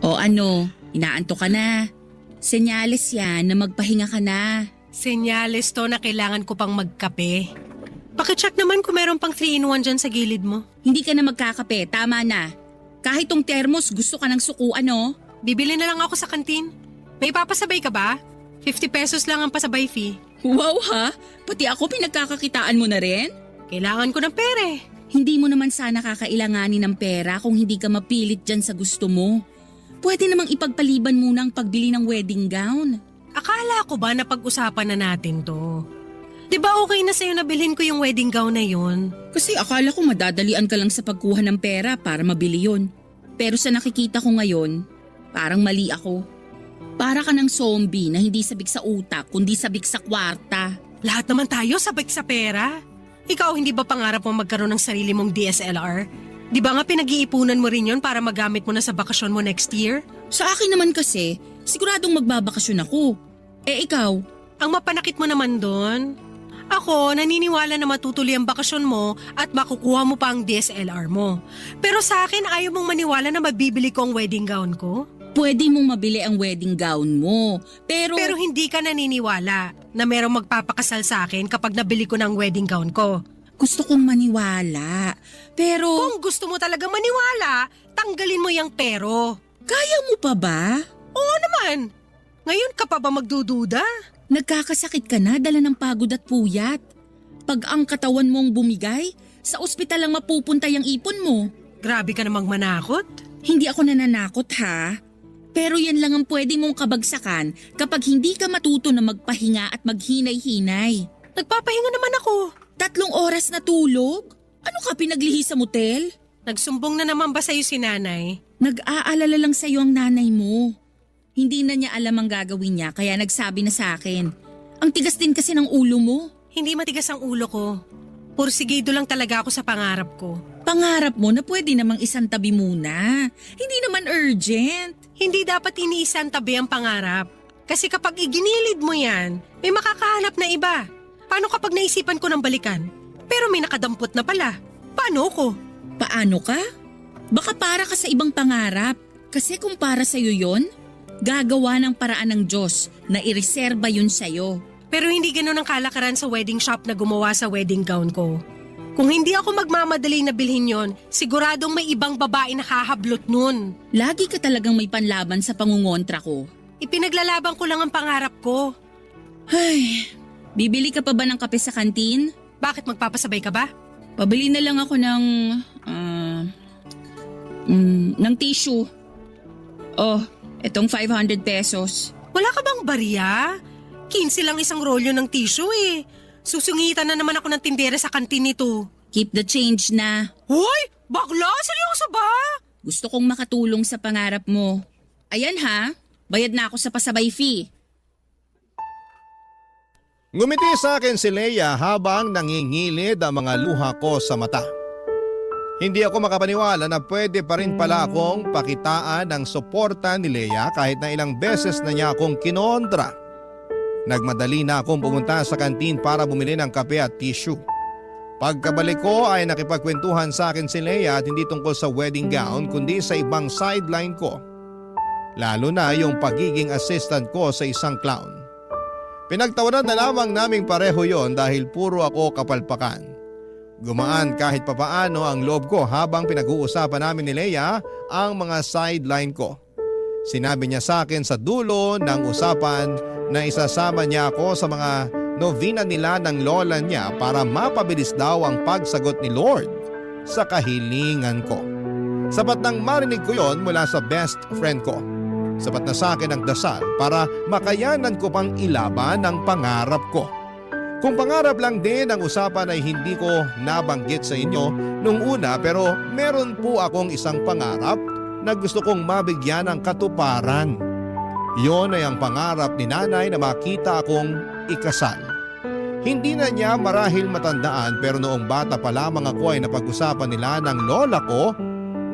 O ano, inaantok ka na. Senyales yan na magpahinga ka na. Senyales to na kailangan ko pang magkape. Pakicheck naman kung meron pang 3-in-1 dyan sa gilid mo. Hindi ka na magkakape, tama na. Kahit tong termos gusto ka ng sukuan, no? Bibili na lang ako sa kantin. May papasabay ka ba? 50 pesos lang ang pasabay fee. Wow ha, pati ako pinagkakakitaan mo na rin? Kailangan ko ng pere. Hindi mo naman sana kakailanganin ng pera kung hindi ka mapilit dyan sa gusto mo. Pwede namang ipagpaliban muna ang pagbili ng wedding gown. Akala ko ba na pag-usapan na natin to? Di ba okay na sa'yo na bilhin ko yung wedding gown na yun? Kasi akala ko madadalian ka lang sa pagkuha ng pera para mabili yon. Pero sa nakikita ko ngayon, parang mali ako. Para ka ng zombie na hindi sabik sa utak kundi sabik sa kwarta. Lahat naman tayo sabik sa pera. Ikaw hindi ba pangarap mo magkaroon ng sarili mong DSLR? Di ba nga pinag-iipunan mo rin yon para magamit mo na sa bakasyon mo next year? Sa akin naman kasi, siguradong magbabakasyon ako. Eh ikaw? Ang mapanakit mo naman doon. Ako, naniniwala na matutuloy ang bakasyon mo at makukuha mo pa ang DSLR mo. Pero sa akin, ayaw mong maniwala na mabibili ko ang wedding gown ko? Pwede mong mabili ang wedding gown mo. Pero hindi ka naniniwala na merong magpapakasal sa akin kapag nabili ko ng wedding gown ko. gusto kong maniwala. Pero Kung gusto mo talaga maniwala, tanggalin mo yung pero. kaya mo pa ba? Oo naman. Ngayon ka pa ba magdududa? Nagkakasakit ka na dala ng pagod at puyat. Pag ang katawan mong bumigay, sa ospital lang mapupunta yung ipon mo. Grabe ka namang manakot. Hindi ako nananakot ha. Pero yan lang ang pwede mong kabagsakan kapag hindi ka matuto na magpahinga at maghinay-hinay. Nagpapahinga naman ako. 3 oras na tulog? Ano ka pinaglihi sa motel? Nagsumbong na naman ba sa'yo si nanay? Nag-aalala lang sa'yo ang nanay mo. Hindi na niya alam ang gagawin niya kaya nagsabi na sa akin. Ang tigas din kasi ng ulo mo. Hindi matigas ang ulo ko. Porsigido lang talaga ako sa pangarap ko. Pangarap mo na pwede namang isang tabi muna. Hindi naman urgent. Hindi dapat iniisang tabi ang pangarap. Kasi kapag iginilid mo yan, may makakahanap na iba. Paano kapag naisipan ko ng balikan? Pero may nakadampot na pala. Paano ko? Paano ka? Baka para ka sa ibang pangarap. Kasi kung para sa'yo yon, gagawa ng paraan ng Diyos na ireserba yun sa'yo. Pero hindi ganun ang kalakaran sa wedding shop na gumawa sa wedding gown ko. Kung hindi ako magmamadali na bilhin yon, siguradong may ibang babae na hahablot nun. Lagi ka talagang may panlaban sa pangungontra ko. Ipinaglalaban ko lang ang pangarap ko. Ay, bibili ka pa ba ng kape sa kantin? Bakit magpapasabay ka ba? Pabili na lang ako ng tissue. Oh, etong 500 pesos. Wala ka bang barya? 15 lang isang rolyo ng tissue eh. Susungitan na naman ako ng tindera sa kantin nito. Keep the change na. Hoy! Bakla! Seryoso ba? Gusto kong makatulong sa pangarap mo. Ayan ha, bayad na ako sa pasabay fee. Ngumiti sa akin si Leia habang nangingilid ang mga luha ko sa mata. Hindi ako makapaniwala na pwede pa rin pala akong pakitaan ng suporta ni Lea kahit na ilang beses na niya akong kinontra. Nagmadali na akong pumunta sa kantin para bumili ng kape at tissue. Pagkabalik ko ay nakipagkwentuhan sa akin si Lea at hindi tungkol sa wedding gown kundi sa ibang sideline ko. Lalo na yung pagiging assistant ko sa isang clown. Pinagtawanan na lamang naming pareho yon dahil puro ako kapalpakan. Gumaan kahit papaano ang loob ko habang pinag-uusapan namin ni Lea ang mga sideline ko. Sinabi niya sa akin sa dulo ng usapan na isasama niya ako sa mga novena nila ng lola niya para mapabilis daw ang pagsagot ni Lord sa kahilingan ko. Sapat nang marinig ko yon mula sa best friend ko. Sapat na sa akin ang dasal para makayanan ko pang ilaban ang pangarap ko. Kung pangarap lang din ang usapan ay hindi ko nabanggit sa inyo nung una pero meron po akong isang pangarap na gusto kong mabigyan ng katuparan. Yon ay ang pangarap ni nanay na makita akong ikasal. Hindi na niya marahil matandaan pero noong bata pa lamang ako ay napag-usapan nila ng lola ko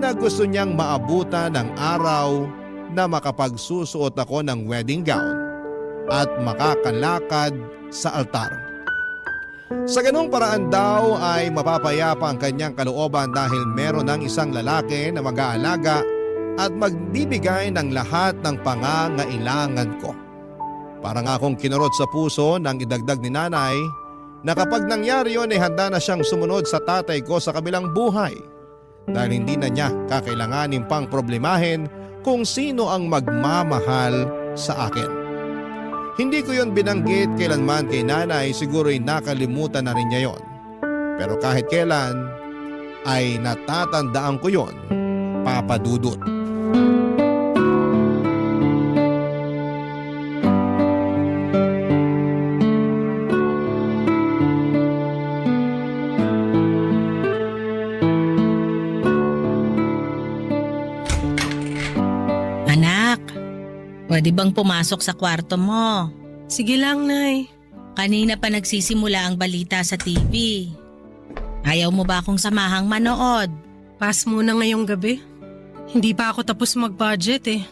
na gusto niyang maabutan ng araw na makapagsusuot ako ng wedding gown at makakalakad sa altar. Sa ganung paraan daw ay mapapayapa ang kanyang kalooban dahil meron ng isang lalaki na mag-aalaga at magbibigay ng lahat ng pangangailangan ko. Parang akong kinurot sa puso nang idagdag ni nanay na kapag nangyari yun ay handa na siyang sumunod sa tatay ko sa kabilang buhay dahil hindi na niya kakailanganin pang problemahin kung sino ang magmamahal sa akin. Hindi ko yon binanggit kailanman kay nanay, siguro'y nakalimutan na rin niya yon. Pero kahit kailan ay natatandaan ko yon, Papa Dudut. Anak, pwede bang pumasok sa kwarto mo? Sige lang, Nay. Kanina pa nagsisimula ang balita sa TV. Ayaw mo ba akong samahang manood? Pass muna ngayong gabi. Hindi pa ako tapos mag-budget eh.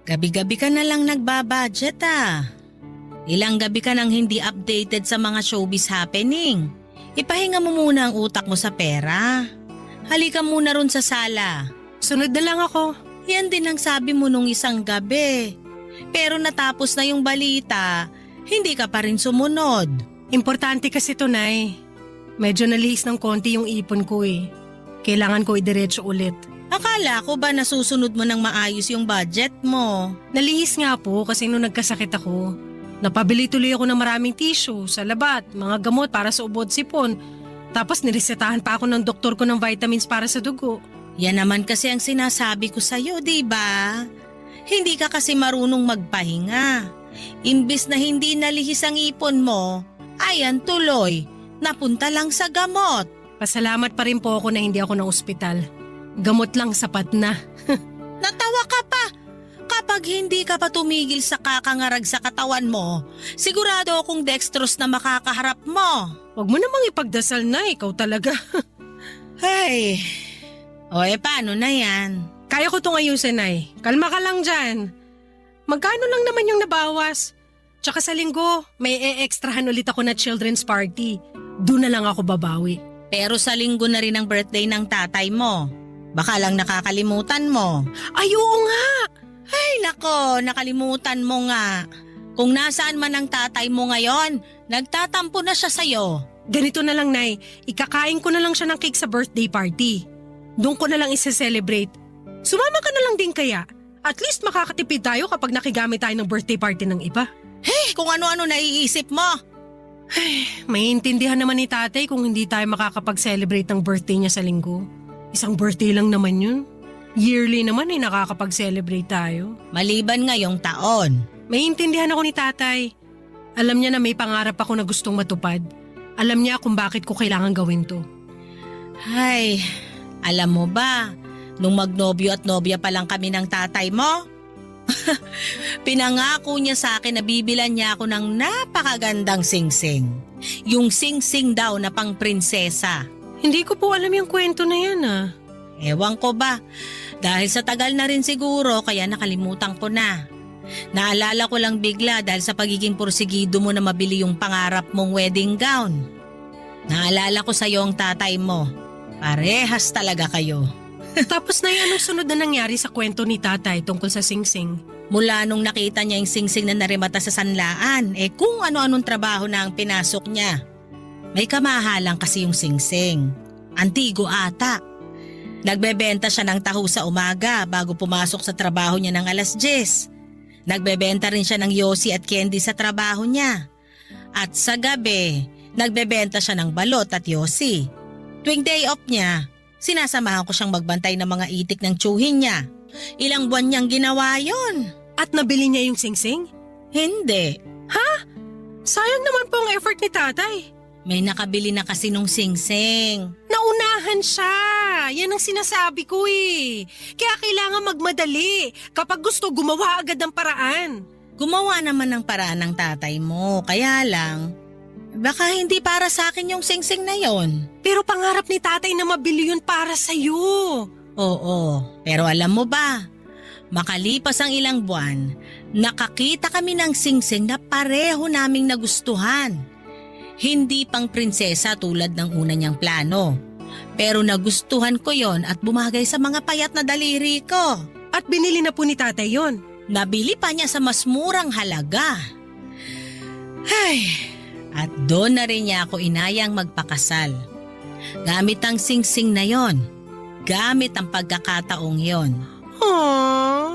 Gabi-gabi ka na lang nagbabudget ah. Ilang gabi ka nang hindi updated sa mga showbiz happening. Ipahinga mo muna ang utak mo sa pera. Halika muna ron sa sala. Sunod na lang ako. Yan din ang sabi mo nung isang gabi. Pero natapos na yung balita, hindi ka pa rin sumunod. Importante kasi to, Nay. Medyo nalihis ng konti yung ipon ko eh. Kailangan ko idiretso ulit. Akala ko ba nasusunod mo ng maayos yung budget mo? Nalihis nga po kasi nung nagkasakit ako. Napabili tuloy ako ng maraming tissue, salabat, mga gamot para sa ubod sipon. Tapos niresetahan pa ako ng doktor ko ng vitamins para sa dugo. Yan naman kasi ang sinasabi ko sa'yo, di ba? Hindi ka kasi marunong magpahinga. Imbis na hindi nalihis ang ipon mo, ayan tuloy, napunta lang sa gamot. Pasalamat pa rin po ako na hindi ako na ospital. Gamot lang sapat na. Natawa ka pa. Kapag hindi ka pa tumigil sa kakangarag sa katawan mo, sigurado akong dextrose na makakaharap mo. Huwag mo namang ipagdasal na, ikaw talaga. Hey, o paano na yan? Kaya ko itong ayusin, Nay. Kalma ka lang dyan. Magkano lang naman yung nabawas? Tsaka sa linggo, may e-extrahan ulit ako na children's party. Doon na lang ako babawi. Pero sa linggo na rin ang birthday ng tatay mo. Baka lang nakakalimutan mo. Ay, oo nga! Ay nako, nakalimutan mo nga. Kung nasaan man ang tatay mo ngayon, nagtatampo na siya sa'yo. Ganito na lang, Nay. Ikakain ko na lang siya ng cake sa birthday party. Doon ko na lang isa-celebrate. Sumama ka na lang din kaya. At least makakatipid tayo kapag nakigamit tayo ng birthday party ng iba. Hey, kung ano-ano naiisip mo. Maiintindihan naman ni tatay kung hindi tayo makakapag-celebrate ng birthday niya sa linggo. Isang birthday lang naman yun. Yearly naman ay nakakapag-celebrate tayo. Maliban ngayong taon. Maiintindihan ako ni tatay. Alam niya na may pangarap ako na gustong matupad. Alam niya kung bakit ko kailangan gawin to. Ay, alam mo ba, nung magnobyo at nobya pa lang kami ng tatay mo, pinangako niya sa akin na bibilan niya ako ng napakagandang singsing. Yung singsing daw na pang prinsesa. Hindi ko po alam yung kwento na yan ah. Ewan ko ba, dahil sa tagal na rin siguro kaya nakalimutan ko na. Naalala ko lang bigla dahil sa pagiging porsigido mo na mabili yung pangarap mong wedding gown. Naalala ko sa'yo ang tatay mo. Parehas talaga kayo. Tapos Nay, anong sunod na nangyari sa kwento ni tatay tungkol sa singsing? Mula nung nakita niya yung singsing na narimata sa sanlaan, kung ano-anong trabaho na ang pinasok niya. May kamahalang kasi yung singsing. Antigo ata. Nagbebenta siya ng taho sa umaga bago pumasok sa trabaho niya ng 10:00. Nagbebenta rin siya ng yosi at candy sa trabaho niya. At sa gabi, nagbebenta siya ng balot at yosi. Tuwing day off niya, sinasamahan ko siyang magbantay ng mga itik ng tsuhin niya. Ilang buwan niyang ginawa yon. At nabili niya yung singsing? Hindi. Sayang naman po ang effort ni tatay. May nakabili na kasi nung singsing. Naunahan siya. Yan ang sinasabi ko eh. Kaya kailangan magmadali. Kapag gusto, gumawa agad ng paraan. Gumawa naman ng paraan ng tatay mo. Kaya lang, baka hindi para sa akin yung singsing na yon. Pero pangarap ni tatay na mabili yun para sa'yo. Oo, pero alam mo ba, makalipas ang ilang buwan, nakakita kami ng singsing na pareho naming nagustuhan. Hindi pang prinsesa tulad ng una niyang plano. Pero nagustuhan ko yon at bumagay sa mga payat na daliri ko. At binili na po ni tatay yon. Nabili pa niya sa mas murang halaga. Ay, at doon na rin niya ako inayang magpakasal. Gamit ang singsing na yon. Gamit ang pagkakataong yon. Aww,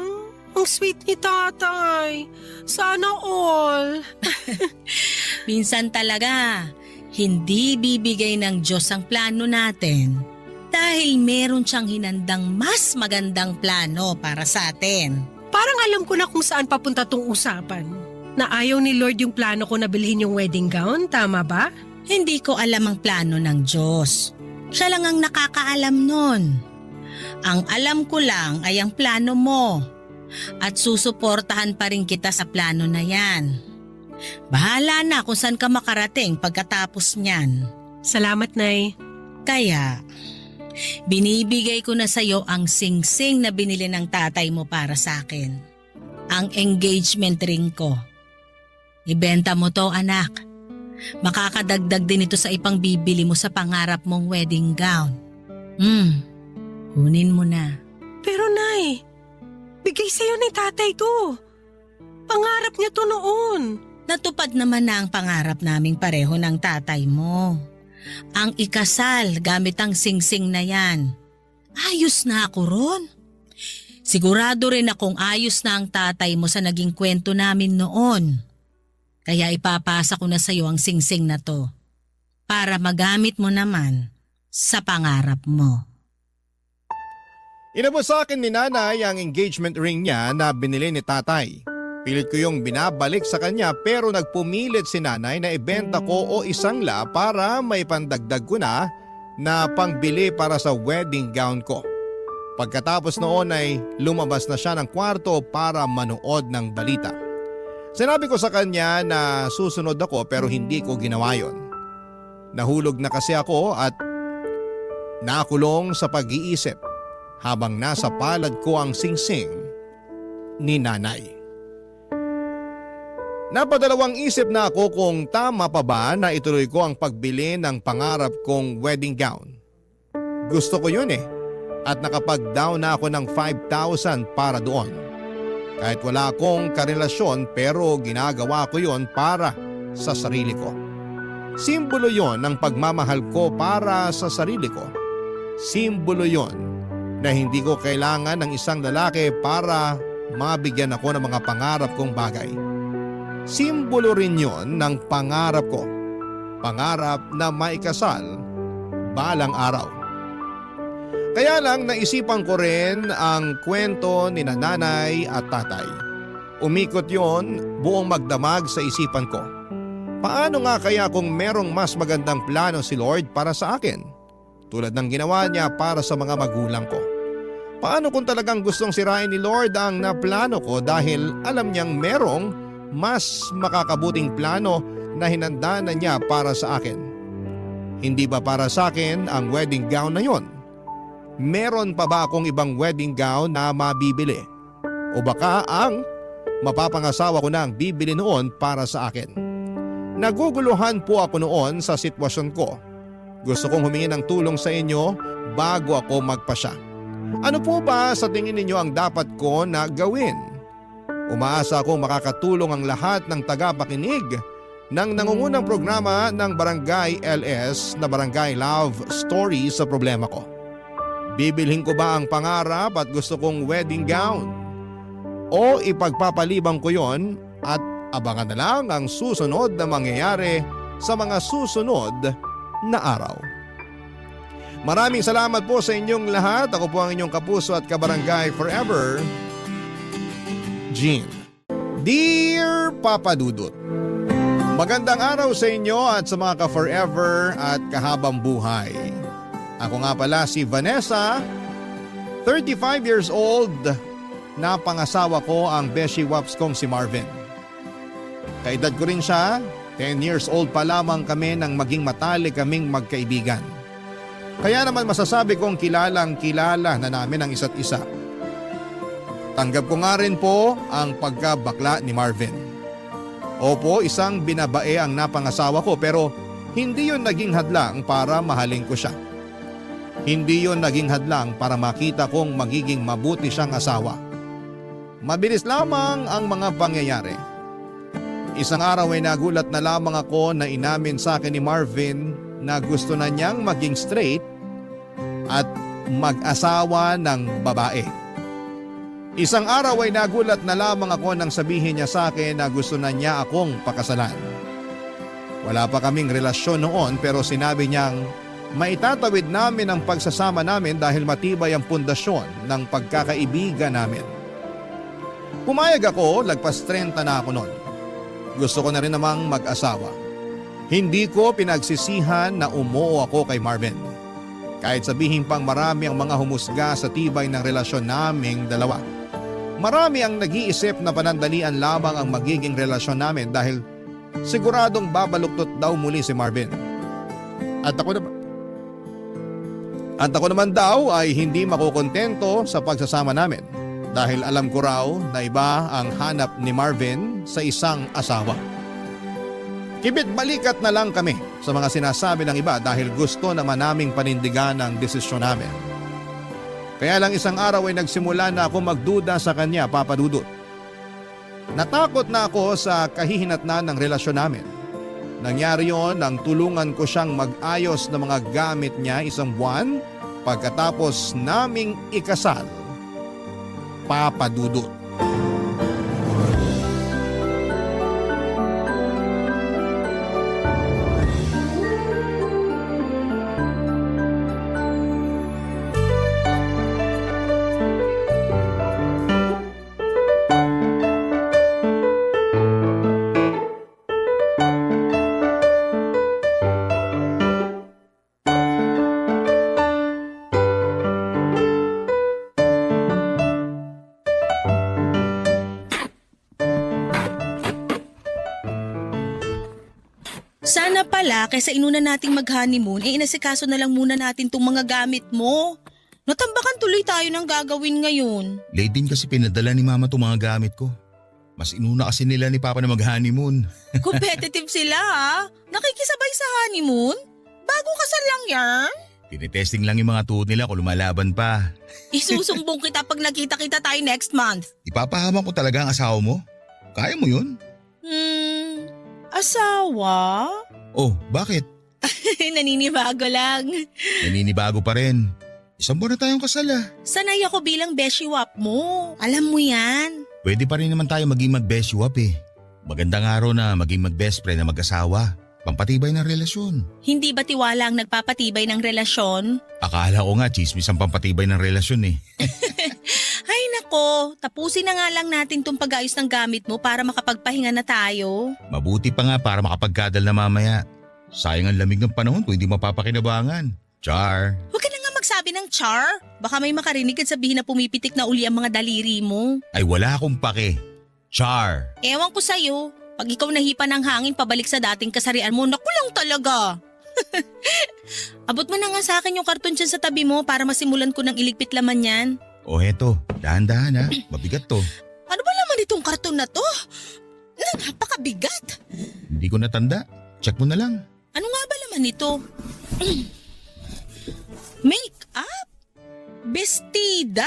ang sweet ni tatay. Sana all. Minsan talaga, hindi bibigay ng Diyos ang plano natin dahil meron siyang hinandang mas magandang plano para sa atin. Parang alam ko na kung saan papunta tong usapan. Na ayaw ni Lord yung plano ko na bilhin yung wedding gown, tama ba? Hindi ko alam ang plano ng Diyos. Siya lang ang nakakaalam nun. Ang alam ko lang ay ang plano mo. At susuportahan pa rin kita sa plano na yan. Bahala na kung saan ka makarating pagkatapos niyan. Salamat, Nay. Kaya, binibigay ko na sa'yo ang singsing na binili ng tatay mo para sa akin. Ang engagement ring ko. Ibenta mo to, anak. Makakadagdag din ito sa ipang bibili mo sa pangarap mong wedding gown. Kunin mo na. Pero Nay, bigay sa'yo ni tatay to. Pangarap niya to noon. Natupad naman na ang pangarap naming pareho ng tatay mo. Ang ikasal gamit ang singsing na yan. Ayos na ako ron. Sigurado rin akong ayos na ang tatay mo sa naging kwento namin noon. Kaya ipapasa ko na sa iyo ang singsing na to para magamit mo naman sa pangarap mo. Inabot sa akin ni nanay ang engagement ring niya na binili ni tatay. Pilit ko yung binabalik sa kanya pero nagpumilit si nanay na ibenta ko o isangla para may pandagdag ko na pangbili para sa wedding gown ko. Pagkatapos noon ay lumabas na siya ng kwarto para manood ng balita. Sinabi ko sa kanya na susunod ako pero hindi ko ginawa yon. Nahulog na kasi ako at nakulong sa pag-iisip habang nasa palad ko ang singsing ni nanay. Napadalawang isip na ako kung tama pa ba na ituloy ko ang pagbili ng pangarap kong wedding gown. Gusto ko yun at nakapag-down na ako ng 5,000 para doon. Kahit wala akong karelasyon pero ginagawa ko yon para sa sarili ko. Simbolo yon ng pagmamahal ko para sa sarili ko. Simbolo yon na hindi ko kailangan ng isang lalaki para mabigyan ako ng mga pangarap kong bagay. Simbolo rin yon ng pangarap ko. Pangarap na maikasal balang araw. Kaya lang naisipan ko rin ang kwento ni nanay at tatay. Umikot yon buong magdamag sa isipan ko. Paano nga kaya kung merong mas magandang plano si Lord para sa akin? Tulad ng ginawa niya para sa mga magulang ko. Paano kung talagang gustong sirain ni Lord ang naplano ko dahil alam niyang merong mas makakabuting plano na hinanda na niya para sa akin? Hindi ba para sa akin ang wedding gown na yon? Meron pa ba akong ibang wedding gown na mabibili? O baka ang mapapangasawa ko na ang bibili noon para sa akin? Naguguluhan po ako noon sa sitwasyon ko. Gusto kong humingi ng tulong sa inyo bago ako magpasya. Ano po ba sa tingin ninyo ang dapat ko na gawin? Umaasa akong makakatulong ang lahat ng tagapakinig ng nangungunang programa ng Barangay LS na Barangay Love Stories sa problema ko. Bibilhin ko ba ang pangarap at gusto kong wedding gown? O ipagpapalibang ko yon at abangan na lang ang susunod na mangyayari sa mga susunod na araw. Maraming salamat po sa inyong lahat. Ako po ang inyong kapuso at kabarangay forever, Gene. Dear Papa Dudut, magandang araw sa inyo at sa mga ka-forever at kahabang buhay. Ako nga pala si Vanessa, 35 years old, na pangasawa ko ang beshi waps kong si Marvin. Kaedad ko rin siya, 10 years old pa lamang kami nang maging matalik kaming magkaibigan. Kaya naman masasabi kong kilalang-kilala na namin ang isa't isa. Tanggap ko nga rin po ang pagkabakla ni Marvin. Opo, isang binabae ang napangasawa ko pero hindi yon naging hadlang para mahalin ko siya. Hindi yon naging hadlang para makita kong magiging mabuti siyang asawa. Mabilis lamang ang mga pangyayari. Isang araw ay nagulat na lamang ako na inamin sa akin ni Marvin na gusto na niyang maging straight at mag-asawa ng babae. Isang araw ay nagulat na lamang ako nang sabihin niya sa akin na gusto na niya akong pakasalan. Wala pa kaming relasyon noon pero sinabi niyang maitatawid namin ang pagsasama namin dahil matibay ang pundasyon ng pagkakaibigan namin. Pumayag ako, lagpas 30 na ako noon. Gusto ko na rin namang mag-asawa. Hindi ko pinagsisihan na umuo ako kay Marvin. Kahit sabihin pang marami ang mga humusga sa tibay ng relasyon naming dalawa. Marami ang nag-iisip na panandalian lamang ang magiging relasyon namin dahil siguradong babaluktot daw muli si Marvin. At ako naman daw ay hindi makukontento sa pagsasama namin dahil alam ko raw na iba ang hanap ni Marvin sa isang asawa. Kibit balikat na lang kami sa mga sinasabi ng iba dahil gusto naman naming panindigan ang desisyon namin. Kaya lang isang araw ay nagsimula na ako magduda sa kanya, Papa Dudut. Natakot na ako sa kahihinatnan ng relasyon namin. Nangyari yon nang tulungan ko siyang mag-ayos ng mga gamit niya isang buwan pagkatapos naming ikasal, Papa Dudut. Sana pala, kaysa inuna nating mag-honeymoon, inasikaso na lang muna natin tong mga gamit mo. Natambakan tuloy tayo ng gagawin ngayon. Late din kasi pinadala ni Mama itong mga gamit ko. Mas inuna kasi nila ni Papa na mag-honeymoon. Competitive sila ha? Nakikisabay sa honeymoon? Bago kasal lang yan? Tinetesting lang yung mga tuhod nila kung lumalaban pa. Isusumbong kita pag nakita-kita tayo next month. Ipapahamak ko talaga ang asawa mo. Kaya mo yun? Asawa? Oh, bakit? Naninibago lang. Naninibago pa rin. Isang buwan na tayong kasal ah. Sanay ako bilang beshiwap mo. Alam mo yan. Pwede pa rin naman tayo maging mag-beshiwap eh. Magandang araw na maging mag-best friend na mag-asawa. Pampatibay ng relasyon. Hindi ba tiwala ang nagpapatibay ng relasyon? Akala ko nga chismis ang pampatibay ng relasyon eh. Ay nako, tapusin na nga lang natin tong pag-ayos ng gamit mo para makapagpahinga na tayo. Mabuti pa nga para makapagkadal na mamaya. Sayang ang lamig ng panahon kung hindi mapapakinabangan. Char! Huwag ka na nga magsabi ng char. Baka may makarinig at sabihin na pumipitik na uli ang mga daliri mo. Ay wala akong pake. Char! Ewan ko sa'yo. Pag ikaw nahipa ng hangin pabalik sa dating kasarian mo, naku lang talaga. Abot mo na nga sa akin yung karton dyan sa tabi mo para masimulan ko ng iligpit laman yan. O heto, dahan-dahan ha. Mabigat to. Ano ba laman itong karton na to? Napakabigat. Hindi ko natanda. Check mo na lang. Ano nga ba laman ito? Make-up? Bestida?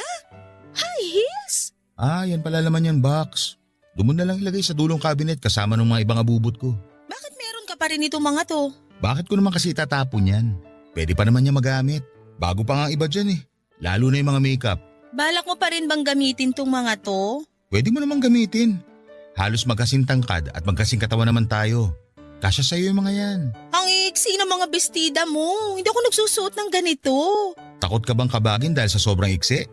High heels? Ah, yan pala laman yan, box. Doon mo na lang ilagay sa dulong cabinet kasama ng mga ibang abubot ko. Bakit meron ka pa rin itong mga to? Bakit ko naman kasi itatapon yan? Pwede pa naman niya magamit. Bago pa nga ang iba dyan eh. Lalo na yung mga makeup. Balak mo pa rin bang gamitin tong mga to? Pwede mo namang gamitin. Halos magkasing tangkad at magkasing katawan naman tayo. Kasya sa'yo yung mga yan. Ang iksi ng mga bestida mo. Hindi ako nagsusuot ng ganito. Takot ka bang kabagin dahil sa sobrang iksi?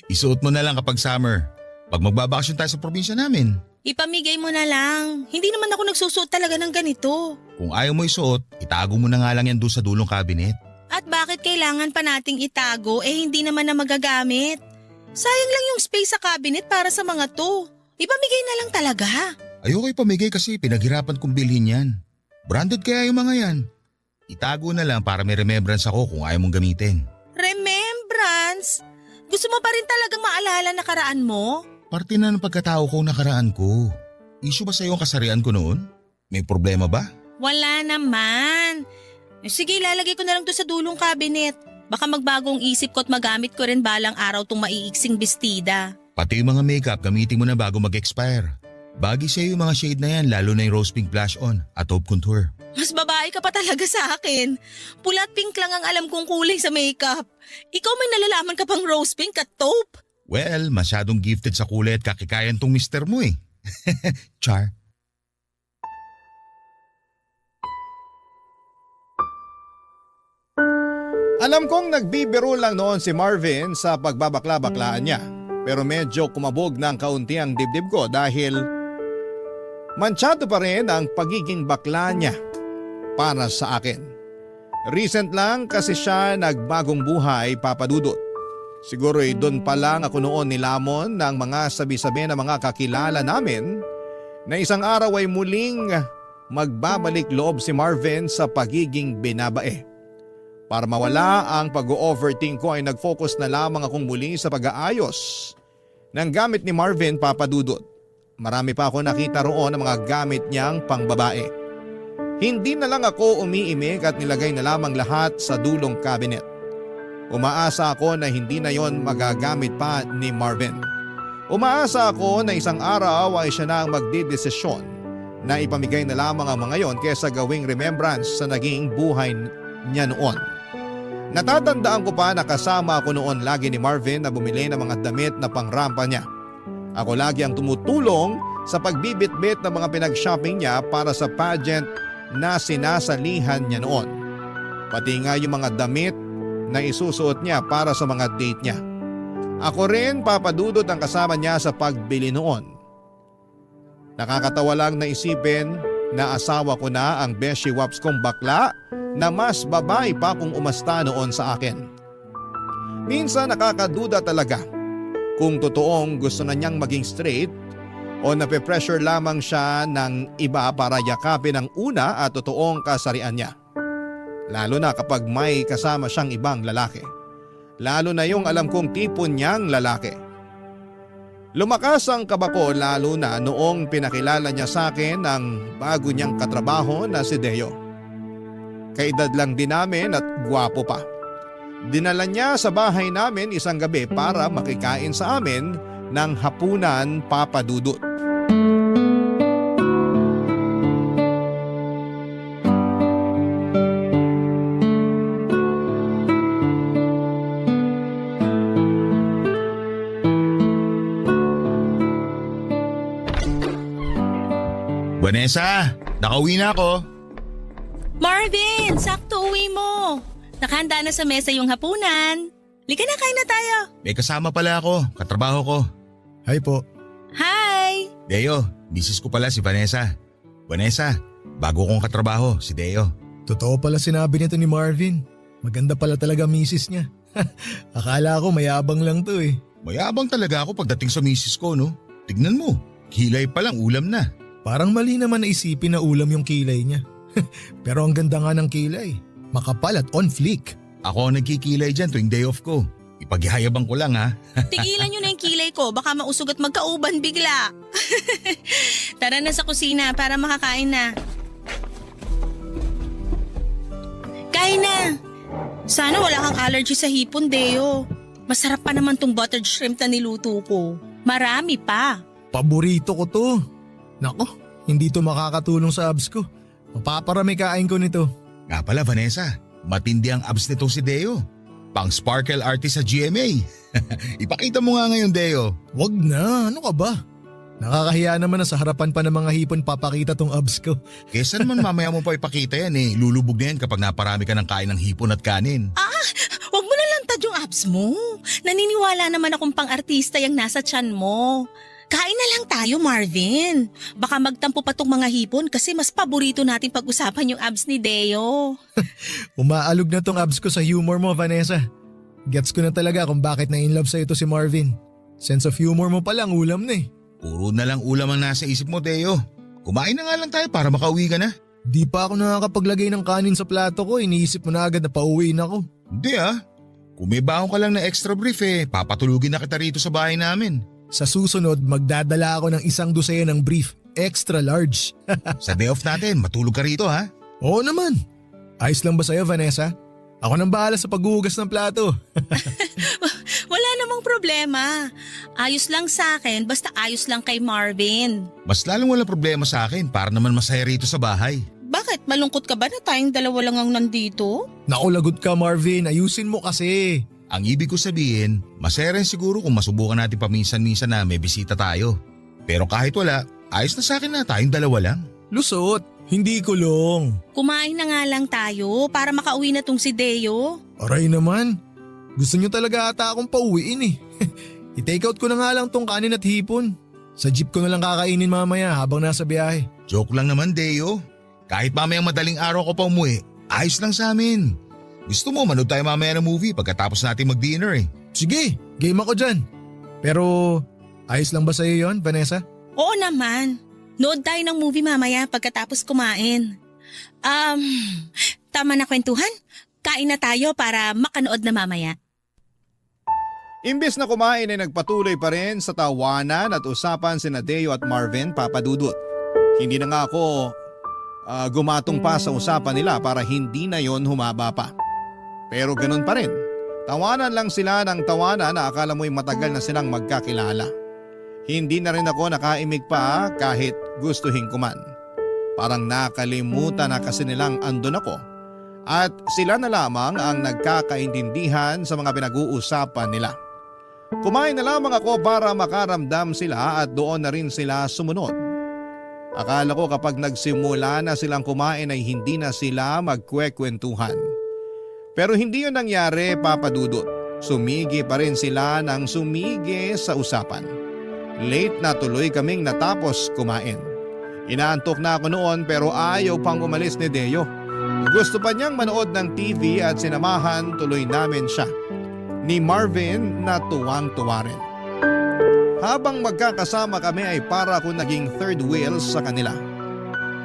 Isuot mo na lang kapag summer. Pag magbabakasyon tayo sa probinsya namin. Ipamigay mo na lang. Hindi naman ako nagsusuot talaga ng ganito. Kung ayaw mo isuot, itago mo na nga lang yan doon sa dulong cabinet. At bakit kailangan pa nating itago hindi naman na magagamit? Sayang lang yung space sa cabinet para sa mga to. Ipamigay na lang talaga. Ayoko ipamigay kasi pinaghirapan kong bilhin yan. Branded kaya yung mga yan. Itago na lang para may remembrance ako kung ayaw mong gamitin. Remembrance? Gusto mo pa rin talagang maalala nakaraan mo? Parte na ng pagkatao ko nakaraan ko. Issue ba sa'yo ang kasarian ko noon? May problema ba? Wala naman. Sige, lalagay ko na lang to sa dulong cabinet. Baka magbagong isip ko at magamit ko rin balang araw tong maiiksing bestida. Pati yung mga makeup gamitin mo na bago mag-expire. Bagay sa'yo yung mga shade na yan lalo na yung rose pink blush on at taupe contour. Mas babae ka pa talaga sa akin. Pula at pink lang ang alam kong kulay sa makeup. Ikaw may nalalaman ka pang rose pink at taupe. Well, masyadong gifted sa kulay at kakikayan tong mister mo eh. Char. Alam kong nagbibiro lang noon si Marvin sa pagbabakla-baklaan niya. Pero medyo kumabog ng kaunti ang dibdib ko dahil mansyado pa rin ang pagiging bakla niya para sa akin. Recent lang kasi siya nagbagong buhay, Papa Dudut. Siguro'y doon pa lang ako noon nilamon ng mga sabi-sabi ng mga kakilala namin na isang araw ay muling magbabalik loob si Marvin sa pagiging binabae. Para mawala ang pag-overthink ko ay nag-focus na lamang akong muli sa pag-aayos ng gamit ni Marvin, Papa Dudut. Marami pa ako nakita roon ng mga gamit niyang pangbabae. Hindi na lang ako umiimik at nilagay na lamang lahat sa dulong cabinet. Umaasa ako na hindi na yon magagamit pa ni Marvin. Umaasa ako na isang araw ay siya na ang magdidesisyon na ipamigay na lamang ang mga yon kaysa gawing remembrance sa naging buhay niya noon. Natatandaan ko pa na kasama ako noon lagi ni Marvin na bumili ng mga damit na pangrampa niya. Ako lagi ang tumutulong sa pagbibitbit ng mga pinag-shopping niya para sa pageant na sinasalihan niya noon. Pati nga yung mga damit na isusuot niya para sa mga date niya. Ako rin, Papa Dudut, ang kasama niya sa pagbili noon. Nakakatawa lang na isipin na asawa ko na ang beshi waps kong bakla na mas babae pa kung umasta noon sa akin. Minsan nakakaduda talaga kung totoong gusto na niyang maging straight o nape-pressure lamang siya ng iba para yakapin ang una at totoong kasarian niya. Lalo na kapag may kasama siyang ibang lalaki. Lalo na yung alam kong tipo niyang lalaki. Lumakas ang kaba ko lalo na noong pinakilala niya sa akin ang bago niyang katrabaho na si Deo. Kaedad lang din namin at gwapo pa. Dinala niya sa bahay namin isang gabi para makikain sa amin ng hapunan, Papa Dudut. Vanessa, nakauwi na ako. Marvin, sakto uwi mo. Nakahanda na sa mesa yung hapunan. Lika na, kain na tayo. May kasama pala ako, katrabaho ko. Hi po. Hi! Deo, misis ko pala si Vanessa. Vanessa, bago kong katrabaho, si Deo. Totoo pala sinabi nito ni Marvin. Maganda pala talaga misis niya. Akala ko mayabang lang to eh. Mayabang talaga ako pagdating sa misis ko, no? Tignan mo, kilay pa lang ulam na. Parang mali naman na isipin na ulam yung kilay niya. Pero ang ganda nga ng kilay. Makapal at on fleek. Ako ang nagkikilay dyan tuwing day off ko. Ipaghihayabang ko lang ha. Tigilan nyo na yung kilay ko, baka mausog at magkauban bigla. Tara na sa kusina para makakain na. Kain na! Sana wala kang allergy sa hipon, Deo. Masarap pa naman tong buttered shrimp na niluto ko. Marami pa. Paborito ko to. Nako, hindi to makakatulong sa abs ko. Mapaparami kain ko nito. Nga pala Vanessa, matindi ang abs nito si Deo. Pang sparkle artist sa GMA. Ipakita mo nga ngayon Deo. Wag na, ano ka ba? Nakakahiya naman na sa harapan pa ng mga hipon papakita tong abs ko. Kesa naman mamaya mo pa ipakita yan eh. Lulubog na yan kapag naparami ka ng kain ng hipon at kanin. Huwag mo na lantad yung abs mo. Naniniwala naman akong pang-artista yung nasa tiyan mo. Kain na lang tayo, Marvin. Baka magtampo pa tong mga hipon kasi mas paborito natin pag-usapan yung abs ni Deo. Umaalog na tong abs ko sa humor mo, Vanessa. Gets ko na talaga kung bakit na-inlove sa'yo to si Marvin. Sense of humor mo palang ulam na eh. Puro na lang ulam ang nasa isip mo Deo. Kumain na nga lang tayo para makauwi ka na. Di pa ako nakakapaglagay ng kanin sa plato ko, iniisip mo na agad na pauwiin ako. Hindi ah. Kung may baon ka lang na extra brief eh, papatulugin na kita rito sa bahay namin. Sa susunod, magdadala ako ng 1 dosena ng brief, extra large. Sa day off natin, matulog ka rito ha. Oo naman. Ayos lang ba sa'yo, Vanessa? Ako nang bahala sa paghuhugas ng plato. Wala namang problema. Ayos lang sa akin, basta ayos lang kay Marvin. Mas lalong wala problema sa akin para naman masaya rito sa bahay. Bakit? Malungkot ka ba na tayong dalawa lang ang nandito? Naku, lagot ka Marvin, ayusin mo kasi. Ang ibig ko sabihin, masaya rin siguro kung masubukan natin paminsan-minsan na may bisita tayo. Pero kahit wala, ayos na sa akin na tayong dalawa lang. Lusot, hindi kulong. Kumain na nga lang tayo para makauwi na tong si Deo. Aray naman, gusto nyo talaga ata akong pauwiin eh. I-take out ko na nga lang tong kanin at hipon. Sa jeep ko na lang kakainin mamaya habang nasa biyahe. Joke lang naman Deo. Kahit mamayang madaling araw ko pa umuwi, ayos lang sa amin. Gusto mo manood tayo mamaya ng movie pagkatapos natin mag-dinner eh. Sige, game ako dyan. Pero ayos lang ba sa'yo yon, Vanessa? Oo naman. Nood tayo ng movie mamaya pagkatapos kumain. Tama na kwentuhan. Kain na tayo para makanood na mamaya. Imbes na kumain ay nagpatuloy pa rin sa tawanan at usapan sina Deo at Marvin Papadudut. Hindi na nga ako gumatong pa sa usapan nila para hindi na yon humaba pa. Pero ganun pa rin. Tawanan lang sila ng tawanan na akala mo'y matagal na silang magkakilala. Hindi na rin ako nakaimik pa kahit gustuhin ko man. Parang nakalimutan na kasi nilang andun ako. At sila na lamang ang nagkakaintindihan sa mga pinag-uusapan nila. Kumain na lamang ako para makaramdam sila at doon na rin sila sumunod. Akala ko kapag nagsimula na silang kumain ay hindi na sila magkwekwentuhan. Pero hindi yun nangyari, Papadudut. Sumigi pa rin sila ng sumigi sa usapan. Late na tuloy kaming natapos kumain. Inaantok na ako noon pero ayaw pang umalis ni Deo. Gusto pa niyang manood ng TV at sinamahan tuloy namin siya. Ni Marvin na tuwang-tuwa rin. Habang magkakasama kami ay para ako naging third wheel sa kanila.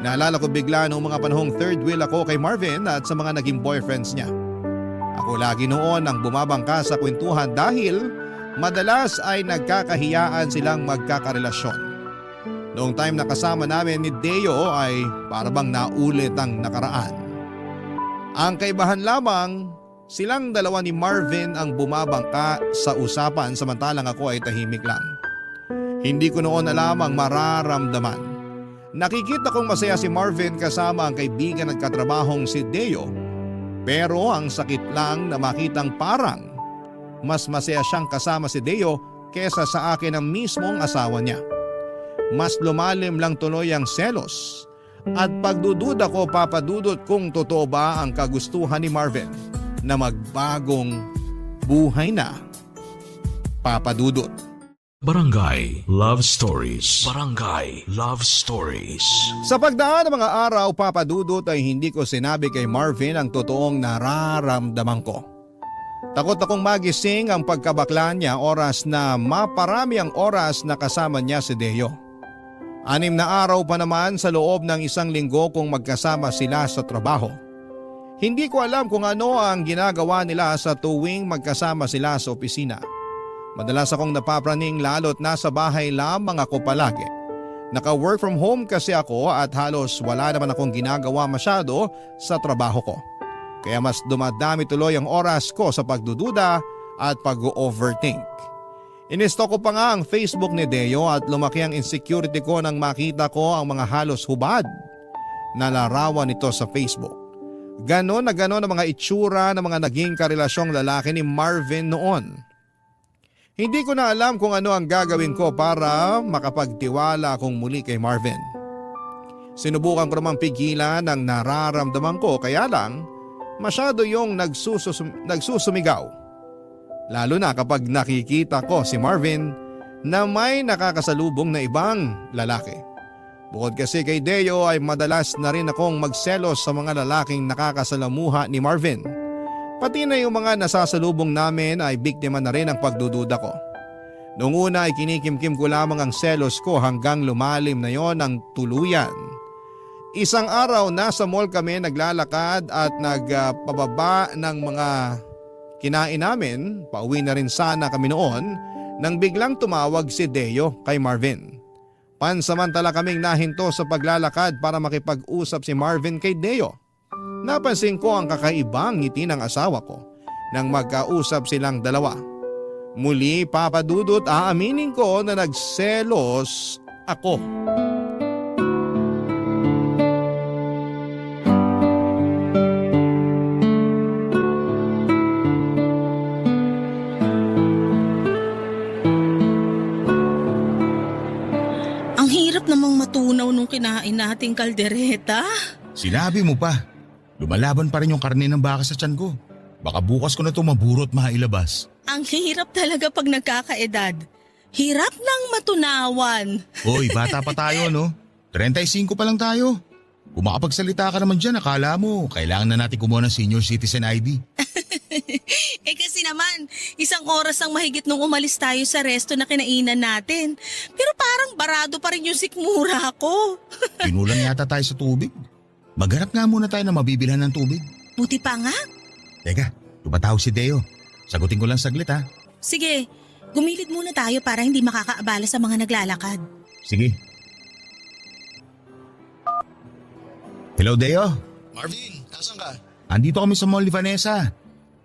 Naalala ko bigla noong mga panahong third wheel ako kay Marvin at sa mga naging boyfriends niya. Ako lagi noon ang bumabangka sa kwentuhan dahil madalas ay nagkakahiyaan silang magkakarelasyon. Noong time na kasama namin ni Deo ay parabang naulit ang nakaraan. Ang kaibahan lamang, silang dalawa ni Marvin ang bumabangka sa usapan samantalang ako ay tahimik lang. Hindi ko noon alam ang mararamdaman. Nakikita kong masaya si Marvin kasama ang kaibigan at katrabahong si Deo. Pero ang sakit lang na makitang parang mas masaya siyang kasama si Deo kesa sa akin ang mismong asawa niya. Mas lumalim lang tuloy ang selos at pagdududa ko, Papadudut, kung totoo ba ang kagustuhan ni Marvin na magbagong buhay na. Papadudut. Barangay Love Stories. Barangay Love Stories. Sa pagdaan ng mga araw, Papadudut, ay hindi ko sinabi kay Marvin ang totoong nararamdaman ko. Takot akong magising ang pagkabakla niya oras na maparami ang oras na kasama niya si Deo. 6 na araw pa naman sa loob ng 1 linggo kung magkasama sila sa trabaho. Hindi ko alam kung ano ang ginagawa nila sa tuwing magkasama sila sa opisina. Madalas akong napapraning lalo't nasa bahay lamang ako palagi. Naka-work from home kasi ako at halos wala naman akong ginagawa masyado sa trabaho ko. Kaya mas dumadami tuloy ang oras ko sa pagdududa at pag-overthink. Inisto ko pa nga ang Facebook ni Deo at lumaki ang insecurity ko nang makita ko ang mga halos hubad na larawan nito sa Facebook. Ganon ang mga itsura ng mga naging karelasyong lalaki ni Marvin noon. Hindi ko na alam kung ano ang gagawin ko para makapagtiwala akong muli kay Marvin. Sinubukan ko namang pigilan ang nararamdaman ko kaya lang masyado yung nagsusumigaw. Lalo na kapag nakikita ko si Marvin na may nakakasalubong na ibang lalaki. Bukod kasi kay Deo ay madalas na rin akong magselos sa mga lalaking nakakasalamuha ni Marvin. Pati na yung mga nasasalubong namin ay biktima na rin ng pagdududa ko. Noong una ay kinikimkim ko lamang ang selos ko hanggang lumalim na yon ng tuluyan. Isang araw nasa mall kami naglalakad at nagpababa ng mga kinain namin, pauwi na rin sana kami noon nang biglang tumawag si Deo kay Marvin. Pansamantala kaming nahinto sa paglalakad para makipag-usap si Marvin kay Deo. Napansin ko ang kakaibang ngiti ng asawa ko nang magkausap silang dalawa. Muli papadudot aaminin ko na nagselos ako. Ang hirap namang matunaw nung kinain nating kaldereta. Sinabi mo pa. Lumalaban pa rin yung karne ng baka sa tiyan ko. Baka bukas ko na ito maburo at mailabas. Ang hirap talaga pag nagkakaedad. Hirap nang matunawan. Hoy, bata pa tayo no? 35 pa lang tayo. Kung makapagsalita ka naman dyan, akala mo kailangan na natin kumuha ng senior citizen ID. Kasi naman, 1 oras ang mahigit nung umalis tayo sa resto na kinainan natin. Pero parang barado pa rin yung sikmura ko. Pinulang yata tayo sa tubig. Maghanap nga muna tayo na mabibilhan ng tubig. Buti pa nga. Teka, tumatawag si Deo. Sagutin ko lang saglit ha. Sige, gumilid muna tayo para hindi makakaabala sa mga naglalakad. Sige. Hello Deo. Marvin, nasan ka? Andito kami sa mall ni Vanessa.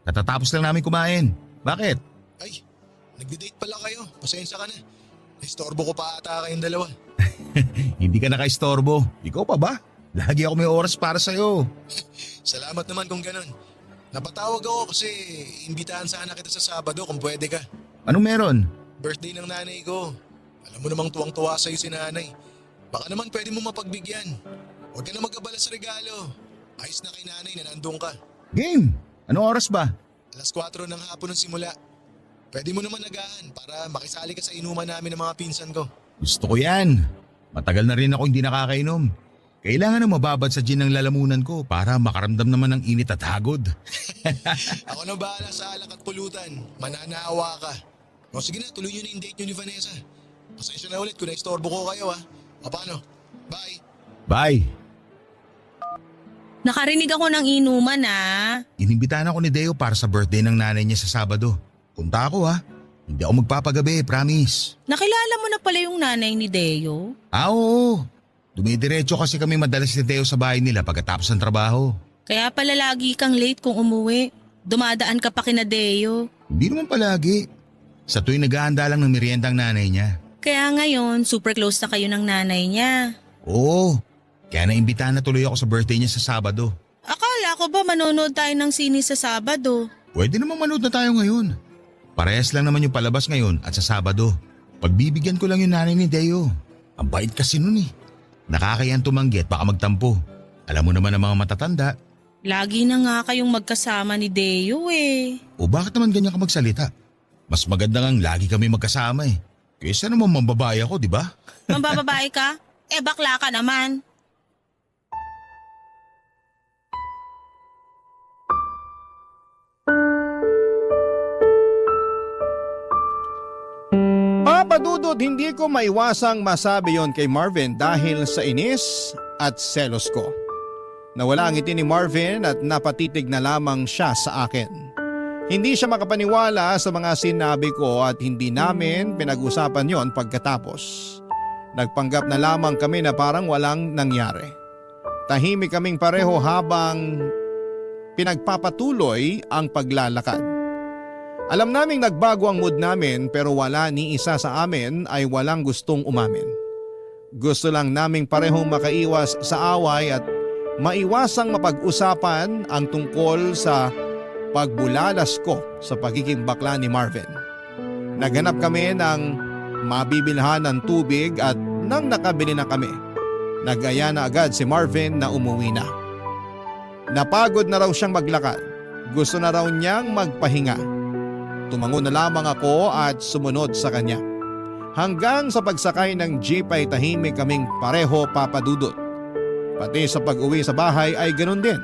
Katatapos lang namin kumain. Bakit? Ay, nagde-date pala kayo. Pasensya ka na. Naistorbo ko pa ata kayong dalawa. Hindi ka nakaistorbo. Ikaw pa ba? Lagi ako may oras para sa'yo. Salamat naman kung ganun. Napatawag ako kasi imbitahan sana kita sa Sabado kung pwede ka. Anong meron? Birthday ng nanay ko. Alam mo namang tuwang-tuwa sa'yo si nanay. Baka naman pwede mo mapagbigyan. Huwag ka na mag-abala sa regalo. Ayos na kay nanay na nandun ka. Game! Anong oras ba? 4:00 ng hapon ng simula. Pwede mo naman nagaan para makisali ka sa inuman namin ng mga pinsan ko. Gusto ko yan. Matagal na rin ako hindi nakakainom. Kailangan na mababad sa gin ng lalamunan ko para makaramdam naman ng init at hagod. Ako na bahala sa alak at pulutan. Mananawa ka. O sige na, tuloy nyo na yung date nyo ni Vanessa. Pasensya na ulit kung naistorbo ko kayo ha. O paano? Bye! Bye! Nakarinig ako ng inuman Inimbitahan ako ni Deo para sa birthday ng nanay niya sa Sabado. Punta ako ha. Hindi ako magpapagabi, promise. Nakilala mo na pala yung nanay ni Deo? Oo. Dumidiretso kasi kami madalas ni Deo sa bahay nila pagkatapos ng trabaho. Kaya pala lagi kang late kung umuwi. Dumadaan ka pa kina Deo. Hindi naman palagi. Sa tuwing naghahanda lang ng merienda ang nanay niya. Kaya ngayon, super close na kayo ng nanay niya. Oo. Kaya naimbitahan na tuloy ako sa birthday niya sa Sabado. Akala ko ba manonood tayo ng sine sa Sabado? Pwede naman manood na tayo ngayon. Parehas lang naman yung palabas ngayon at sa Sabado. Pagbibigyan ko lang yung nanay ni Deo. Ang bait kasi nun eh. Nakakayang tumanggi at baka magtampo. Alam mo naman ang mga matatanda. Lagi na nga kayong magkasama ni Deo eh. O bakit naman ganyan ka magsalita? Mas maganda ngang lagi kami magkasama eh. Kaysa naman mambabae ako, di ba? Mambababae ka? Bakla ka naman. Papadudot, hindi ko maiwasang masabi yon kay Marvin dahil sa inis at selos ko. Nawala ang ngiti ni Marvin at napatitig na lamang siya sa akin. Hindi siya makapaniwala sa mga sinabi ko at hindi namin pinag-usapan yon pagkatapos. Nagpanggap na lamang kami na parang walang nangyari. Tahimik kaming pareho habang pinagpapatuloy ang paglalakad. Alam naming nagbago ang mood namin pero wala ni isa sa amin ay walang gustong umamin. Gusto lang naming parehong makaiwas sa away at maiwasang mapag-usapan ang tungkol sa pagbulalas ko sa pagiging bakla ni Marvin. Naghanap kami ng mabibilhan ng tubig at nang nakabili na kami, nag-aya na agad si Marvin na umuwi na. Napagod na raw siyang maglakad. Gusto na raw niyang magpahinga. Tumango na lamang ako at sumunod sa kanya. Hanggang sa pagsakay ng jeep ay tahimik kaming pareho, Papadudot. Pati sa pag-uwi sa bahay ay ganun din.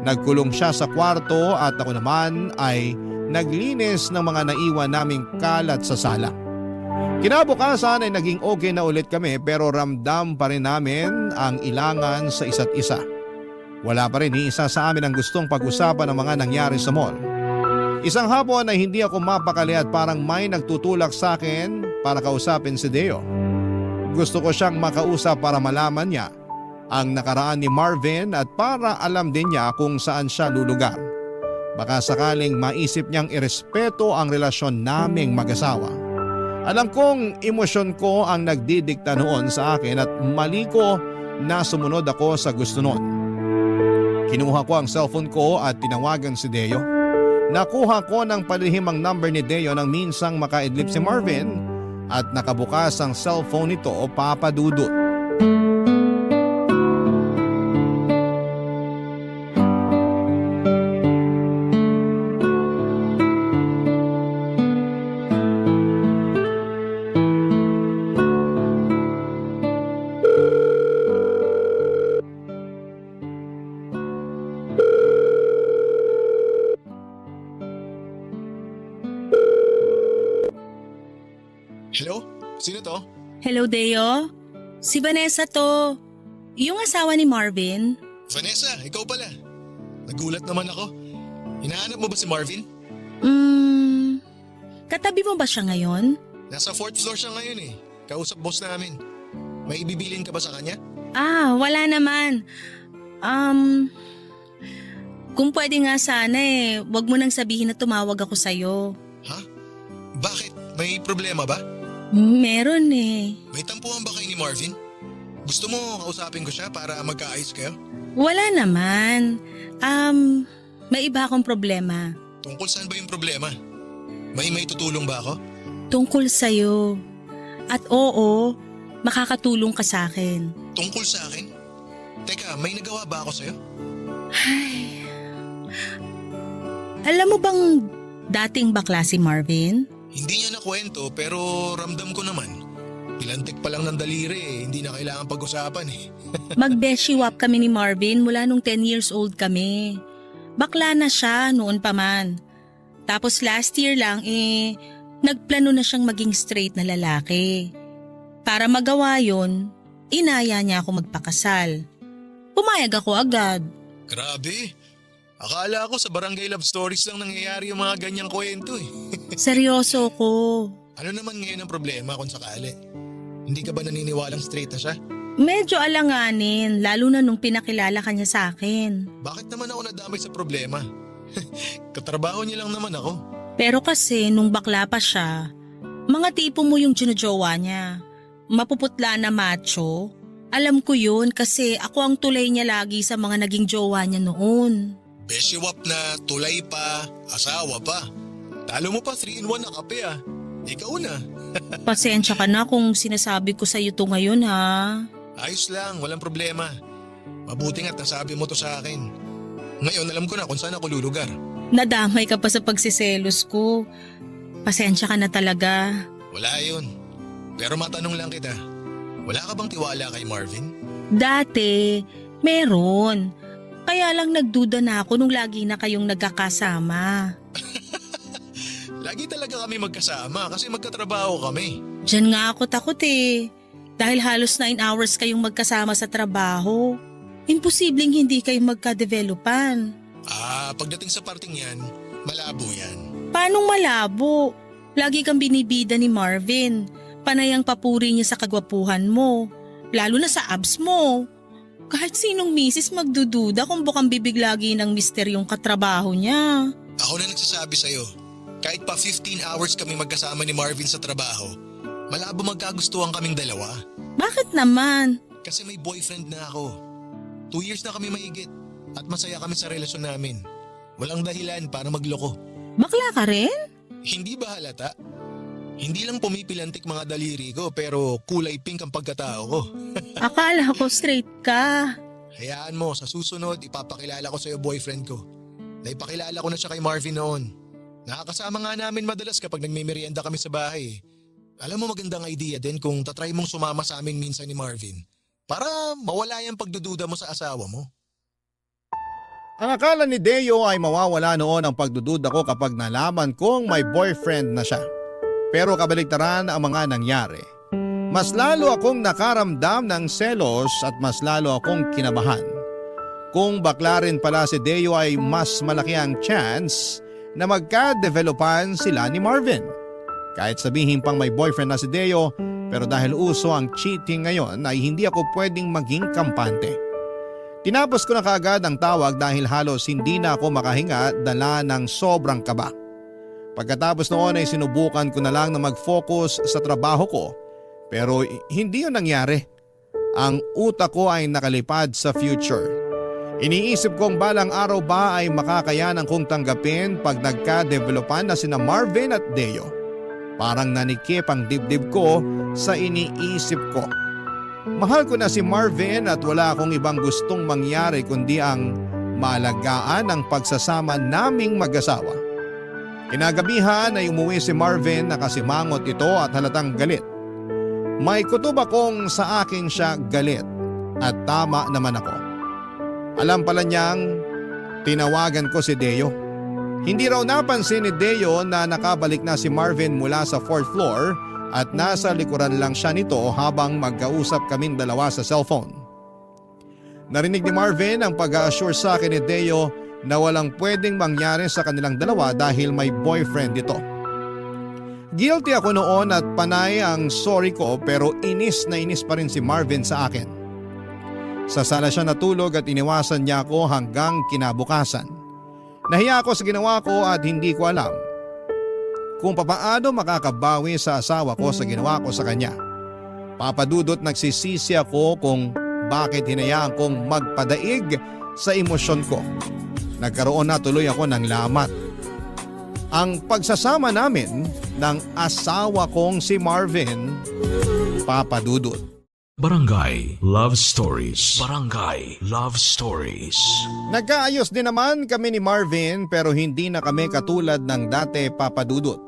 Nagkulong siya sa kwarto at ako naman ay naglinis ng mga naiwan naming kalat sa sala. Kinabukasan ay naging okay na ulit kami pero ramdam pa rin namin ang ilangan sa isa't isa. Wala pa rin ni isa sa amin ang gustong pag-usapan ng mga nangyari sa mall. Isang hapon ay hindi ako mapakali at parang may nagtutulak sa akin para kausapin si Deo. Gusto ko siyang makausap para malaman niya ang nakaraan ni Marvin at para alam din niya kung saan siya lulugar. Baka sakaling maisip niyang irespeto ang relasyon naming mag-asawa. Alam kong emosyon ko ang nagdidikta noon sa akin at mali ko na sumunod ako sa gusto noon. Kinuha ko ang cellphone ko at tinawagan si Deo. Nakuha ko ng palihim ang number ni Deo nang minsang makaidlip si Marvin at nakabukas ang cellphone nito, Papadudot. Hello? Sino to? Hello, Deo. Si Vanessa to. Yung asawa ni Marvin. Vanessa, ikaw pala. Nagulat naman ako. Hinahanap mo ba si Marvin? Katabi mo ba siya ngayon? Nasa 4th floor siya ngayon eh. Kausap boss namin. May ibibilin ka ba sa kanya? Wala naman. Kung pwede nga sana wag mo nang sabihin na tumawag ako sa'yo. Ha? Bakit? May problema ba? Meron May tampuhan ba kayo ni Marvin? Gusto mo kausapin ko siya para magkaayos kayo? Wala naman. May iba akong problema. Tungkol saan ba yung problema? May tutulong ba ako? Tungkol sa'yo. At oo, makakatulong ka sa akin. Tungkol sa akin? Teka, may nagawa ba ako sa'yo? Alam mo bang dating bakla si Marvin? Hindi niya nakwento pero ramdam ko naman. Pilantik pa lang ng daliri hindi na kailangan pag-usapan Mag-beshiwap kami ni Marvin mula nung 10 years old kami. Bakla na siya noon pa man. Tapos last year lang nagplano na siyang maging straight na lalaki. Para magawa yon, inaya niya ako magpakasal. Pumayag ako agad. Grabe. Akala ko sa Barangay Love Stories lang nangyayari yung mga ganyang kwento Seryoso ko. Ano naman ngayon ang problema kung sakali? Hindi ka ba naniniwalang straight na siya? Medyo alanganin, lalo na nung pinakilala ka niya sa akin. Bakit naman ako nadamay sa problema? Katrabaho niya lang naman ako. Pero kasi nung bakla pa siya, mga tipo mo yung ginujowa niya. Mapuputla na macho. Alam ko yun kasi ako ang tulay niya lagi sa mga naging jowa niya noon. Beshiwap na, tulay pa, asawa pa. Talo mo pa 3-in-1 na kape Ikaw na. Pasensya ka na kung sinasabi ko sa'yo to ngayon ha. Ayos lang, walang problema. Mabuti nga't nasabi mo to sa akin. Ngayon alam ko na kung saan ako lulugar. Nadamay ka pa sa pagsiselos ko. Pasensya ka na talaga. Wala yun. Pero matanong lang kita, wala ka bang tiwala kay Marvin? Dati, meron. Kaya lang nagduda na ako nung lagi na kayong nagkakasama. Lagi talaga kami magkasama kasi magkatrabaho kami. Diyan nga ako takot eh. Dahil halos 9 hours kayong magkasama sa trabaho. Imposibleng hindi kayo magka-developan. Pagdating sa parting yan, malabo yan. Paanong malabo? Lagi kang binibida ni Marvin. Panay ang papuri niya sa kagwapuhan mo. Lalo na sa abs mo. Kahit sinong misis magdududa kung bukang bibig lagi ng misteryong katrabaho niya. Ako na nagsasabi sa'yo, kahit pa 15 hours kami magkasama ni Marvin sa trabaho, malabo magkagustuhan kaming dalawa. Bakit naman? Kasi may boyfriend na ako. 2 years na kami mahigit at masaya kami sa relasyon namin. Walang dahilan para magloko. Bakla ka rin? Hindi ba halata? Hindi lang pumipilantik mga daliri ko pero kulay pink ang pagkatao ko. Akala ko straight ka. Hayaan mo, sa susunod ipapakilala ko sa'yo boyfriend ko. Naipakilala ko na siya kay Marvin noon. Nakakasama nga namin madalas kapag nagmimerienda kami sa bahay. Alam mo magandang idea din kung tatry mong sumama sa amin minsan ni Marvin para mawala yung pagdududa mo sa asawa mo. Ang akala ni Deo ay mawawala noon ang pagdududa ko kapag nalaman kong may boyfriend na siya. Pero kabaligtaran ang mga nangyari. Mas lalo akong nakaramdam ng selos at mas lalo akong kinabahan. Kung bakla rin pala si Deo ay mas malaki ang chance na magka-developan sila ni Marvin. Kahit sabihin pang may boyfriend na si Deo, pero dahil uso ang cheating ngayon ay hindi ako pwedeng maging kampante. Tinapos ko na kaagad ang tawag dahil halos hindi na ako makahinga dala ng sobrang kaba. Pagkatapos noon ay sinubukan ko na lang na mag-focus sa trabaho ko pero hindi yun nangyari. Ang utak ko ay nakalipad sa future. Iniisip kong balang araw ba ay makakayanan kong tanggapin pag nagka-developan na sina Marvin at Deo. Parang nanikip ang dibdib ko sa iniisip ko. Mahal ko na si Marvin at wala akong ibang gustong mangyari kundi ang maalagaan ang pagsasama naming mag-asawa. Kinagabihan ay umuwi si Marvin na kasimangot ito at halatang galit. May kutob akong sa akin siya galit at tama naman ako. Alam pala niyang tinawagan ko si Deo. Hindi raw napansin ni Deo na nakabalik na si Marvin mula sa 4th floor at nasa likuran lang siya nito habang magkausap kaming dalawa sa cellphone. Narinig ni Marvin ang pag-a-assure sa akin ni Deo na walang pwedeng mangyari sa kanilang dalawa dahil may boyfriend ito. Guilty ako noon at panay ang sorry ko pero inis na inis pa rin si Marvin sa akin. Sa sala siya natulog at iniwasan niya ako hanggang kinabukasan. Nahiya ako sa ginawa ko at hindi ko alam kung papaano makakabawi sa asawa ko sa ginawa ko sa kanya. Papadudot nagsisisi ako kung bakit hinayaan kong magpadaig sa emosyon ko. Nagkaroon na tuloy ako ng lamat. Ang pagsasama namin ng asawa kong si Marvin, papadudot. Barangay Love Stories. Barangay Love Stories. Nagkaayos din naman kami ni Marvin pero hindi na kami katulad ng dati, papadudot.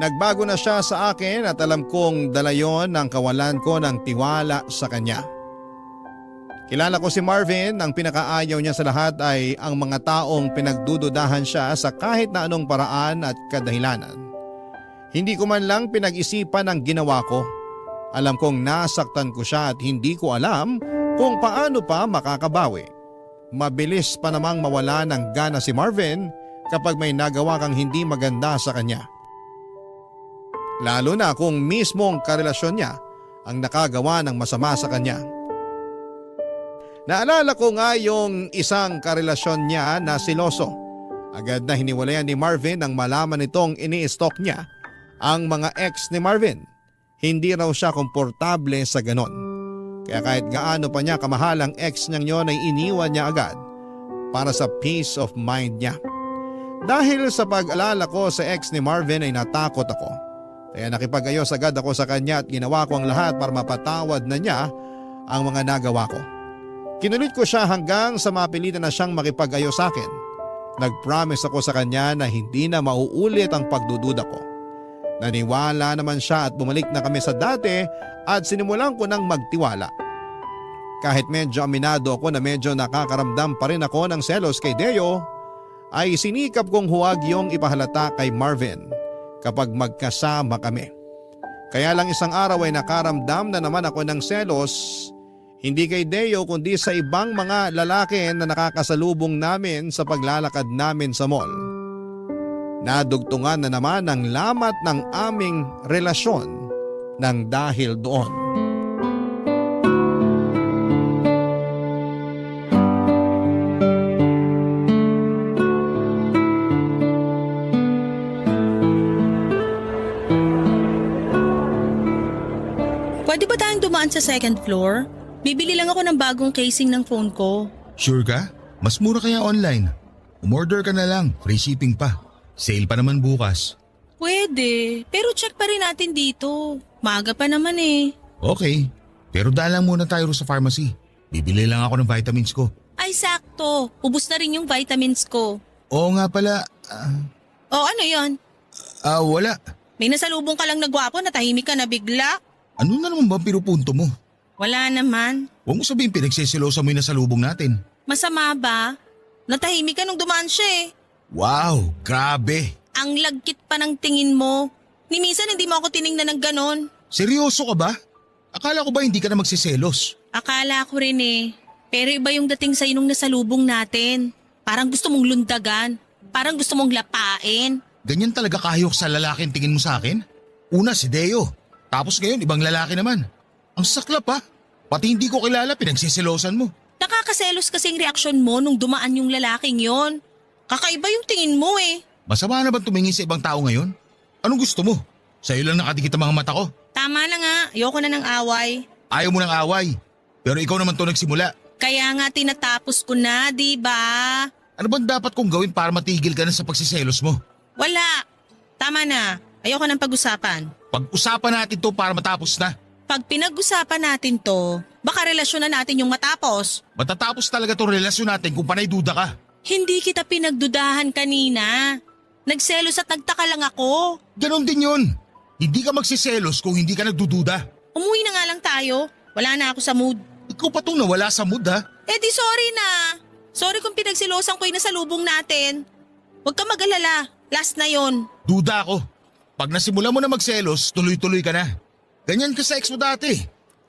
Nagbago na siya sa akin at alam kong dala yon ng kawalan ko ng tiwala sa kanya. Kilala ko si Marvin, ang pinakaayaw niya sa lahat ay ang mga taong pinagdududahan siya sa kahit na anong paraan at kadahilanan. Hindi ko man lang pinag-isipan ang ginawa ko. Alam kong nasaktan ko siya at hindi ko alam kung paano pa makakabawi. Mabilis pa namang mawala ng gana si Marvin kapag may nagawa kang hindi maganda sa kanya. Lalo na kung mismong karelasyon niya ang nakagawa ng masama sa kanya. Naalala ko nga yung isang karelasyon niya na siloso. Agad na hiniwalayan ni Marvin nang malaman nitong ini-stalk niya ang mga ex ni Marvin. Hindi raw siya komportable sa ganon. Kaya kahit gaano pa niya kamahal ang ex niyang yon ay iniwan niya agad para sa peace of mind niya. Dahil sa pag-alala ko sa ex ni Marvin ay natakot ako. Kaya nakipag-ayos agad ako sa kanya at ginawa ko ang lahat para mapatawad na niya ang mga nagawa ko. Kinulit ko siya hanggang sa mapilitan na siyang makipag-ayos sa akin. Nag-promise ako sa kanya na hindi na mauulit ang pagdududa ko. Naniwala naman siya at bumalik na kami sa dati at sinimulan ko nang magtiwala. Kahit medyo aminado ako na medyo nakakaramdam pa rin ako ng selos kay Deo, ay sinikap kong huwag yung ipahalata kay Marvin kapag magkasama kami. Kaya lang isang araw ay nakaramdam na naman ako ng selos, hindi kay Deo kundi sa ibang mga lalaki na nakakasalubong namin sa paglalakad namin sa mall. Nadugtungan na naman ang lamat ng aming relasyon nang dahil doon. Pwede ba tayong dumaan sa second floor? Bibili lang ako ng bagong casing ng phone ko. Sure ka? Mas mura kaya online. Umorder ka na lang, free shipping pa. Sale pa naman bukas. Pwede, pero check pa rin natin dito. Maaga pa naman eh. Okay, pero daan lang muna tayo sa pharmacy. Bibili lang ako ng vitamins ko. Ay sakto, ubus na rin yung vitamins ko. Oo nga pala, O ano yon? wala. May nasalubong ka lang na gwapo na tahimik ka na bigla? Ano na naman ba ang pinupunto mo? Wala naman. Huwag mo sabihin pinagsisilosa mo yung nasalubong natin. Masama ba? Natahimik ka nung dumaan siya eh. Wow, grabe. Ang lagkit pa ng tingin mo. Ni minsan hindi mo ako tiningnan ng ganon. Seryoso ka ba? Akala ko ba hindi ka na magsiselos? Akala ko rin eh. Pero iba yung dating sa'yo nung nasalubong natin. Parang gusto mong lundagan. Parang gusto mong lapain. Ganyan talaga kahayok sa lalaki ang tingin mo sa akin? Una si Deo, tapos ngayon ibang lalaki naman. Ang saklap ha. Pati hindi ko kilala pinagsisilosan mo. Nakakaselos kasing reaksyon mo nung dumaan yung lalaking yon. Kakaiba yung tingin mo eh. Masama na ba tumingin sa ibang tao ngayon? Anong gusto mo? Sa'yo lang nakadikit ang mga mata ko. Tama na nga, ayoko na ng away. Ayaw mo ng away. Pero ikaw naman to nagsimula. Kaya nga tinatapos ko na, di ba? Ano bang dapat kong gawin para matigil ka na sa pagsiselos mo? Wala. Tama na. Ayoko ng pag-usapan. Pag-usapan natin to para matapos na. Pag pinag-usapan natin to, baka relasyon na natin yung matapos. Matatapos talaga tong relasyon natin kung panay duda ka. Hindi kita pinagdudahan kanina. Nagselos at nagtaka lang ako. Ganon din yun. Hindi ka magsiselos kung hindi ka nagdududa. Umuwi na nga lang tayo. Wala na ako sa mood. Ikaw pa tong nawala sa mood ha. Eh di sorry na. Sorry kung pinagsilosan ko yung nasalubong natin. Huwag ka mag-alala. Last na yon. Duda ako. Pag nasimula mo na magselos, tuloy-tuloy ka na. Ganyan ka sa ex mo dati.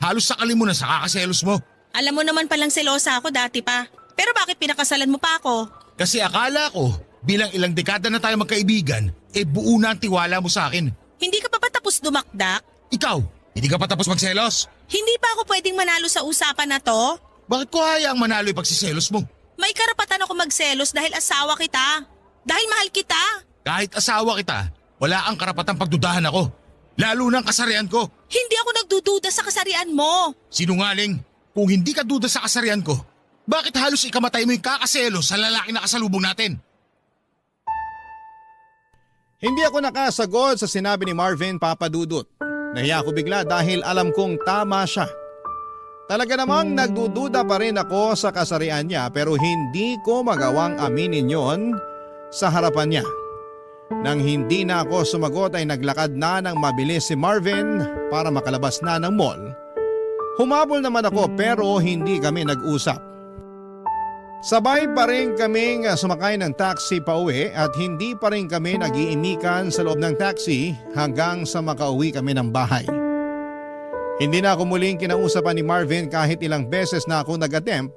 Halos sakali mo na sa kakaselos mo. Alam mo naman palang selosa ako dati pa. Pero bakit pinakasalan mo pa ako? Kasi akala ko, bilang ilang dekada na tayo magkaibigan, buo na ang tiwala mo sa akin. Hindi ka pa ba tapos dumakdak? Ikaw, hindi ka pa tapos magselos? Hindi pa ako pwedeng manalo sa usapan na to? Bakit ko hayaang manalo yung pagsiselos mo? May karapatan ako magselos dahil asawa kita. Dahil mahal kita. Kahit asawa kita, wala ang karapatang pagdudahan ako. Lalo na ang kasarian ko. Hindi ako nagdududa sa kasarian mo. Sinungaling, kung hindi ka duda sa kasarian ko, bakit halos ikamatay mo yung kakaselos sa lalaki na kasalubong natin? Hindi ako nakasagot sa sinabi ni Marvin, Papa Dudut. Nahiya ako bigla dahil alam kong tama siya. Talaga namang nagdududa pa rin ako sa kasarian niya pero hindi ko magawang aminin yon sa harapan niya. Nang hindi na ako sumagot ay naglakad na ng mabilis si Marvin para makalabas na ng mall. Humabol naman ako pero hindi kami nag-usap. Sabay pa rin kaming sumakay ng taxi pa uwi at hindi pa rin kami nag-iimikan sa loob ng taxi hanggang sa makauwi kami ng bahay. Hindi na ako muling kinausap ni Marvin kahit ilang beses na ako nag-attempt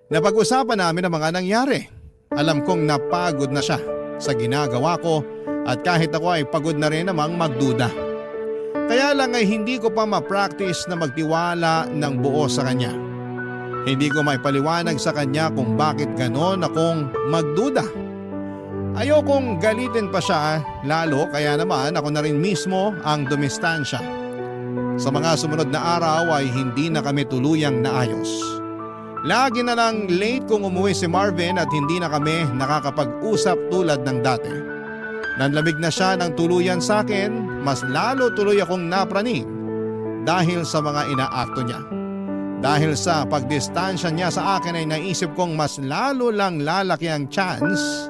na pag-usapan namin ang mga nangyari. Alam kong napagod na siya sa ginagawa ko at kahit ako ay pagod na rin namang magduda. Kaya lang ay hindi ko pa ma-practice na magtiwala ng buo sa kanya. Hindi ko may paliwanag sa kanya kung bakit ganon akong magduda. Ayokong galitin pa siya lalo kaya naman ako na rin mismo ang dumistansya. Sa mga sumunod na araw ay hindi na kami tuluyang naayos. Lagi na lang late kung umuwi si Marvin at hindi na kami nakakapag-usap tulad ng dati. Nanlamig na siya ng tuluyan sa akin, mas lalo tuloy akong napraning dahil sa mga inaakto niya. Dahil sa pagdistansya niya sa akin ay naisip kong mas lalo lang lalaki ang chance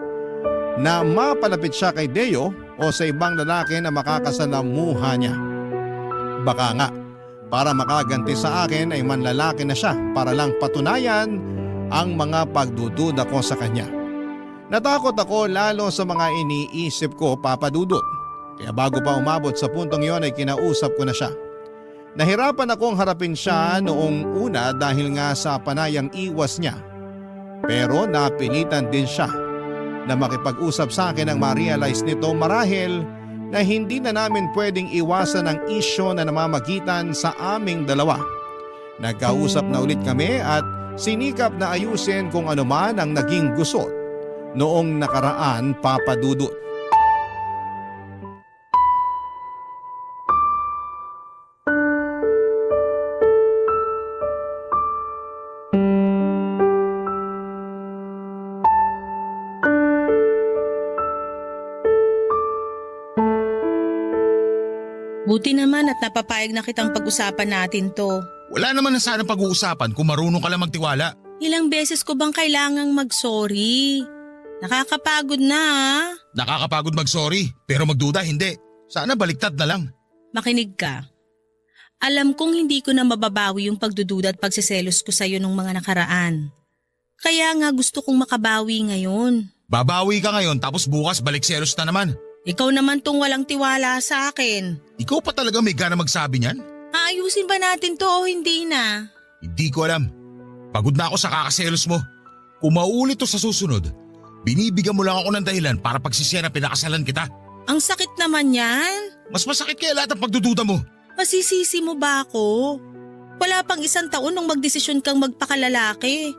na mapalapit siya kay Deo o sa ibang lalaki na makakasalamuha niya. Baka nga, para makaganti sa akin ay manlalaki na siya para lang patunayan ang mga pagdududa ko sa kanya. Natakot ako lalo sa mga iniisip ko, Papa Dudut. Kaya bago pa umabot sa puntong yon ay kinausap ko na siya. Nahirapan akong harapin siya noong una dahil nga sa panayang iwas niya. Pero napilitan din siya na makipag-usap sa akin nang ma-realize nito marahil na hindi na namin pwedeng iwasan ang isyo na namamagitan sa aming dalawa. Nagkausap na ulit kami at sinikap na ayusin kung ano man ang naging gusot noong nakaraan, Papa Dudut. Buti naman at napapayag na kitang pag-usapan natin to. Wala naman na sana pag-uusapan kung marunong ka lang magtiwala. Ilang beses ko bang kailangang mag-sorry? Nakakapagod na ah. Nakakapagod mag-sorry, pero magduda hindi. Sana baliktad na lang. Makinig ka. Alam kong hindi ko na mababawi yung pagdududa at pagsiselos ko sa'yo nung mga nakaraan. Kaya nga gusto kong makabawi ngayon. Babawi ka ngayon tapos bukas balik selos na naman. Ikaw naman tong walang tiwala sa akin. Ikaw pa talaga may gana magsabi niyan? Aayusin ba natin to o hindi na? Hindi ko alam. Pagod na ako sa kakaselos mo. Kung mauulit to sa susunod, binibigyan mo lang ako ng dahilan para pagsisiya na pinakasalan kita. Ang sakit naman yan. Mas masakit kaya lahat ng pagdududa mo. Masisisi mo ba ako? Wala pang 1 taon nung magdesisyon kang magpakalalaki.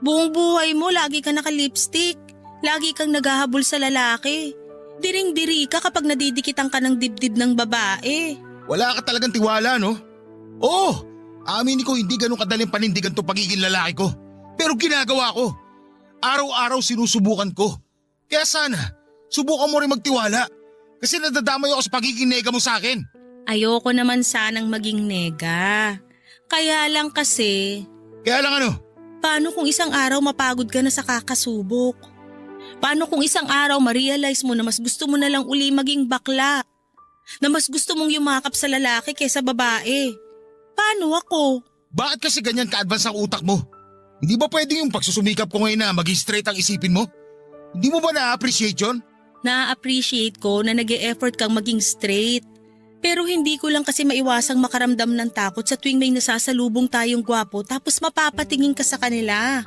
Buong buhay mo lagi ka naka-lipstick. Lagi kang naghahabol sa lalaki. Diring-diri ka kapag nadidikitan ka ng dibdib ng babae. Wala ka talagang tiwala, no? Oo, aminin ko hindi ganun kadaling panindigan to pagiging lalaki ko. Pero ginagawa ko. Araw-araw sinusubukan ko. Kaya sana, subukan mo rin magtiwala. Kasi nadadamay ako sa pagiging nega mo sa akin. Ayoko naman sanang maging nega. Kaya lang kasi, Kaya lang ano? paano kung isang araw mapagod ka na sa kakasubok? Paano kung isang araw ma-realize mo na mas gusto mo na lang uli maging bakla? Na mas gusto mong yumakap sa lalaki kaysa babae? Paano ako? Bakit kasi ganyan ka-advance ang utak mo? Hindi ba pwedeng yung pagsusumikap ko ngayon na maging straight ang isipin mo? Hindi mo ba na-appreciate yun? Na-appreciate ko na nag-e-effort kang maging straight. Pero hindi ko lang kasi maiwasang makaramdam ng takot sa tuwing may nasasalubong tayong gwapo tapos mapapatingin ka sa kanila.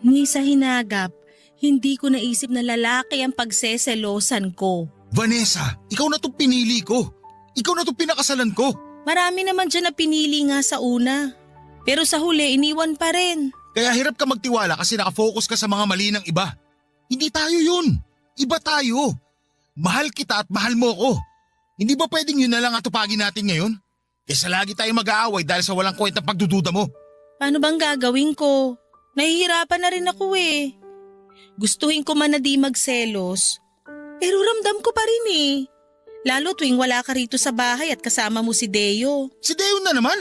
Ni sa hinagap, hindi ko naisip na lalaki ang pagseselosan ko. Vanessa, ikaw na itong pinili ko. Ikaw na itong pinakasalan ko. Marami naman dyan na pinili nga sa una. Pero sa huli, iniwan pa rin. Kaya hirap ka magtiwala kasi nakafocus ka sa mga mali ng iba. Hindi tayo yun. Iba tayo. Mahal kita at mahal mo ko. Hindi ba pwedeng yun na lang atupagin natin ngayon? Kesa lagi tayo mag-aaway dahil sa walang kwentang pagdududa mo. Paano bang gagawin ko? Nahihirapan na rin ako eh. Gustuhin ko man na di magselos. Pero ramdam ko pa rin eh. Lalo tuwing wala ka rito sa bahay at kasama mo si Deo. Si Deo na naman?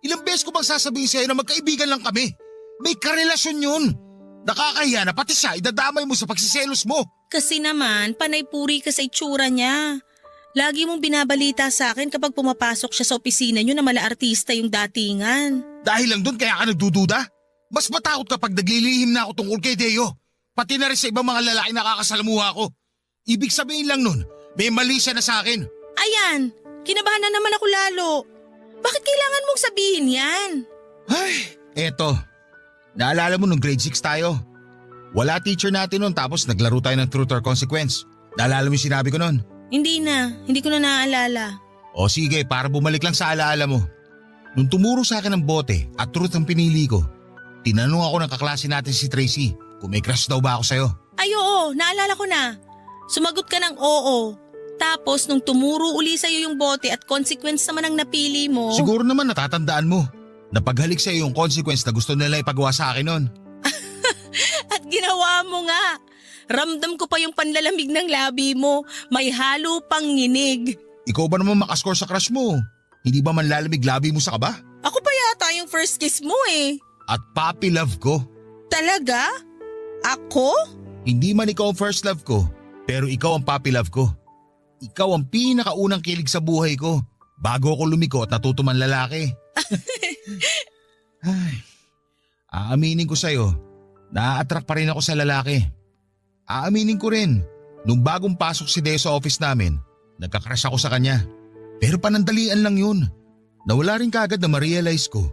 Ilang beses ko bang sasabihin sa'yo na magkaibigan lang kami? May karelasyon yun. Nakakahiya na pati siya idadamay mo sa pagsiselos mo. Kasi naman, panay-puri ka sa itsura niya. Lagi mong binabalita sa akin kapag pumapasok siya sa opisina niyo na mala-artista yung datingan. Dahil lang doon kaya ka nagdududa? Mas matakot kapag naglilihim na ako tungkol kay Deo. Pati na rin sa ibang mga lalaki nakakasalamuha ko. Ibig sabihin lang nun, may mali siya na sa akin. Ayan, kinabahan na naman ako lalo. Bakit kailangan mong sabihin yan? Ay, eto. Naalala mo nung grade 6 tayo? Wala teacher natin nun tapos naglaro tayo ng truth or consequence. Naalala mo yung sinabi ko nun? Hindi ko na naaalala. O sige, para bumalik lang sa alaala mo. Nung tumuro sa akin ng bote at truth ang pinili ko, tinanong ako ng kaklase natin si Tracy kung may crush daw ba ako sa'yo. Ay oo, naalala ko na. Sumagot ka ng oo. Tapos nung tumuro uli sa'yo yung bote at consequence naman ang napili mo. Siguro naman natatandaan mo. Napaghalik sa'yo yung consequence na gusto nila ipagawa sa akin nun. At ginawa mo nga. Ramdam ko pa yung panlalamig ng labi mo. May halo pang nginig. Ikaw ba naman makascore sa crush mo? Hindi ba manlalamig labi mo sa kaba? Ako pa yata yung first kiss mo eh. At puppy love ko. Talaga? Ako? Hindi man ikaw ang first love ko, pero ikaw ang puppy love ko. Ikaw ang pinakaunang kilig sa buhay ko bago ako lumiko at natuto man lalaki. Ay, aaminin ko sa'yo, Na-attract pa rin ako sa lalaki. Aaminin ko rin, nung bagong pasok si Deo sa office namin, nagka-crush ako sa kanya. Pero panandalian lang yun. Nawala rin kagad na ma-realize ko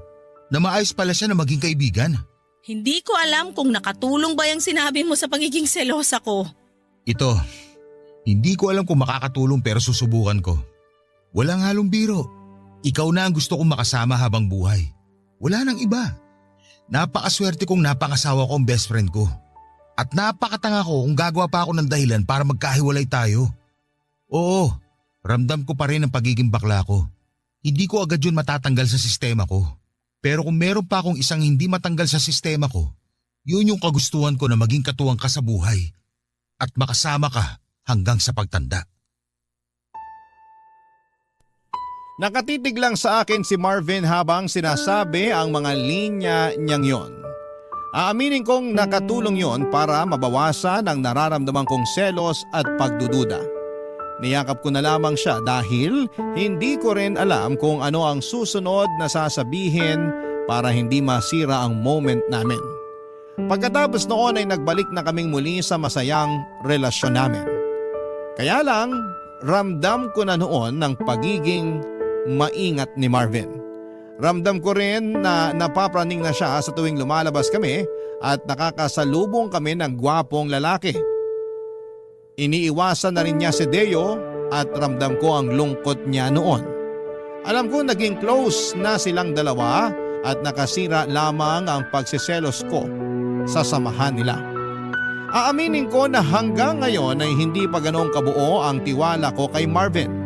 na maayos pala siya na maging kaibigan. Hindi ko alam kung nakatulong ba yung sinabi mo sa pagiging selosa ko. Ito, hindi ko alam kung makakatulong pero susubukan ko. Walang halong biro. Ikaw na ang gusto kong makasama habang buhay. Wala nang iba. Napakaswerte kong napangasawa ko ang best friend ko. At napakatanga ko kung gagawa pa ako ng dahilan para magkahiwalay tayo. Oo, ramdam ko pa rin ang pagiging bakla ko. Hindi ko agad yun matatanggal sa sistema ko. Pero kung meron pa akong isang hindi matanggal sa sistema ko, yun yung kagustuhan ko na maging katuwang ka sa buhay. At makasama ka hanggang sa pagtanda. Nakatitig lang sa akin si Marvin habang sinasabi ang mga linya niyang yon. Aaminin kong nakatulong yon para mabawasan ang nararamdaman kong selos at pagdududa. Niyakap ko na lamang siya dahil hindi ko rin alam kung ano ang susunod na sasabihin para hindi masira ang moment namin. Pagkatapos noon ay nagbalik na kaming muli sa masayang relasyon namin. Kaya lang, ramdam ko na noon ng pagiging maingat ni Marvin. Ramdam ko rin na napapraning na siya sa tuwing lumalabas kami at nakakasalubong kami ng gwapong lalaki. Iniiwasan na rin niya si Deo at ramdam ko ang lungkot niya noon. Alam ko naging close na silang dalawa at nakasira lamang ang pagsiselos ko sa samahan nila. Aaminin ko na hanggang ngayon ay hindi pa ganoong kabuo ang tiwala ko kay Marvin.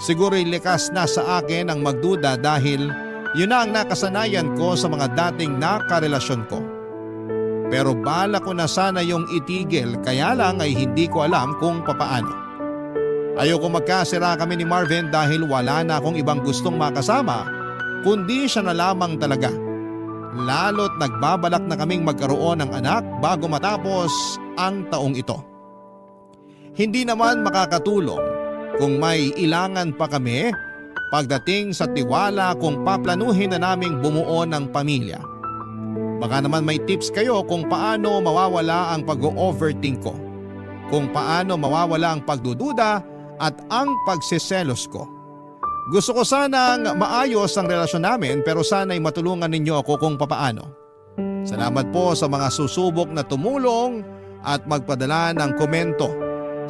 Siguro'y likas na sa akin ang magduda dahil yun na ang nakasanayan ko sa mga dating nakarelasyon ko. Pero bala ko na sana yung itigil kaya lang ay hindi ko alam kung papaano. Ayoko magkasira kami ni Marvin dahil wala na akong ibang gustong makasama kundi siya na lamang talaga. Lalo't nagbabalak na kaming magkaroon ng anak bago matapos ang taong ito. Hindi naman makakatulong kung may ilangan pa kami pagdating sa tiwala kung paplanuhin na naming bumuo ng pamilya. Baka naman may tips kayo kung paano mawawala ang pag-overthink ko, kung paano mawawala ang pagdududa at ang pagsiselos ko. Gusto ko sanang maayos ang relasyon namin pero sana'y matulungan ninyo ako kung papaano. Salamat po sa mga susubok na tumulong at magpadala ng komento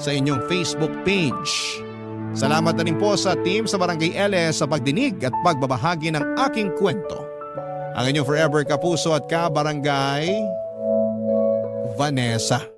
sa inyong Facebook page. Salamat na rin po sa team sa Barangay LS sa pagdinig at pagbabahagi ng aking kwento. Ang inyong forever kapuso at ka-barangay, Vanessa.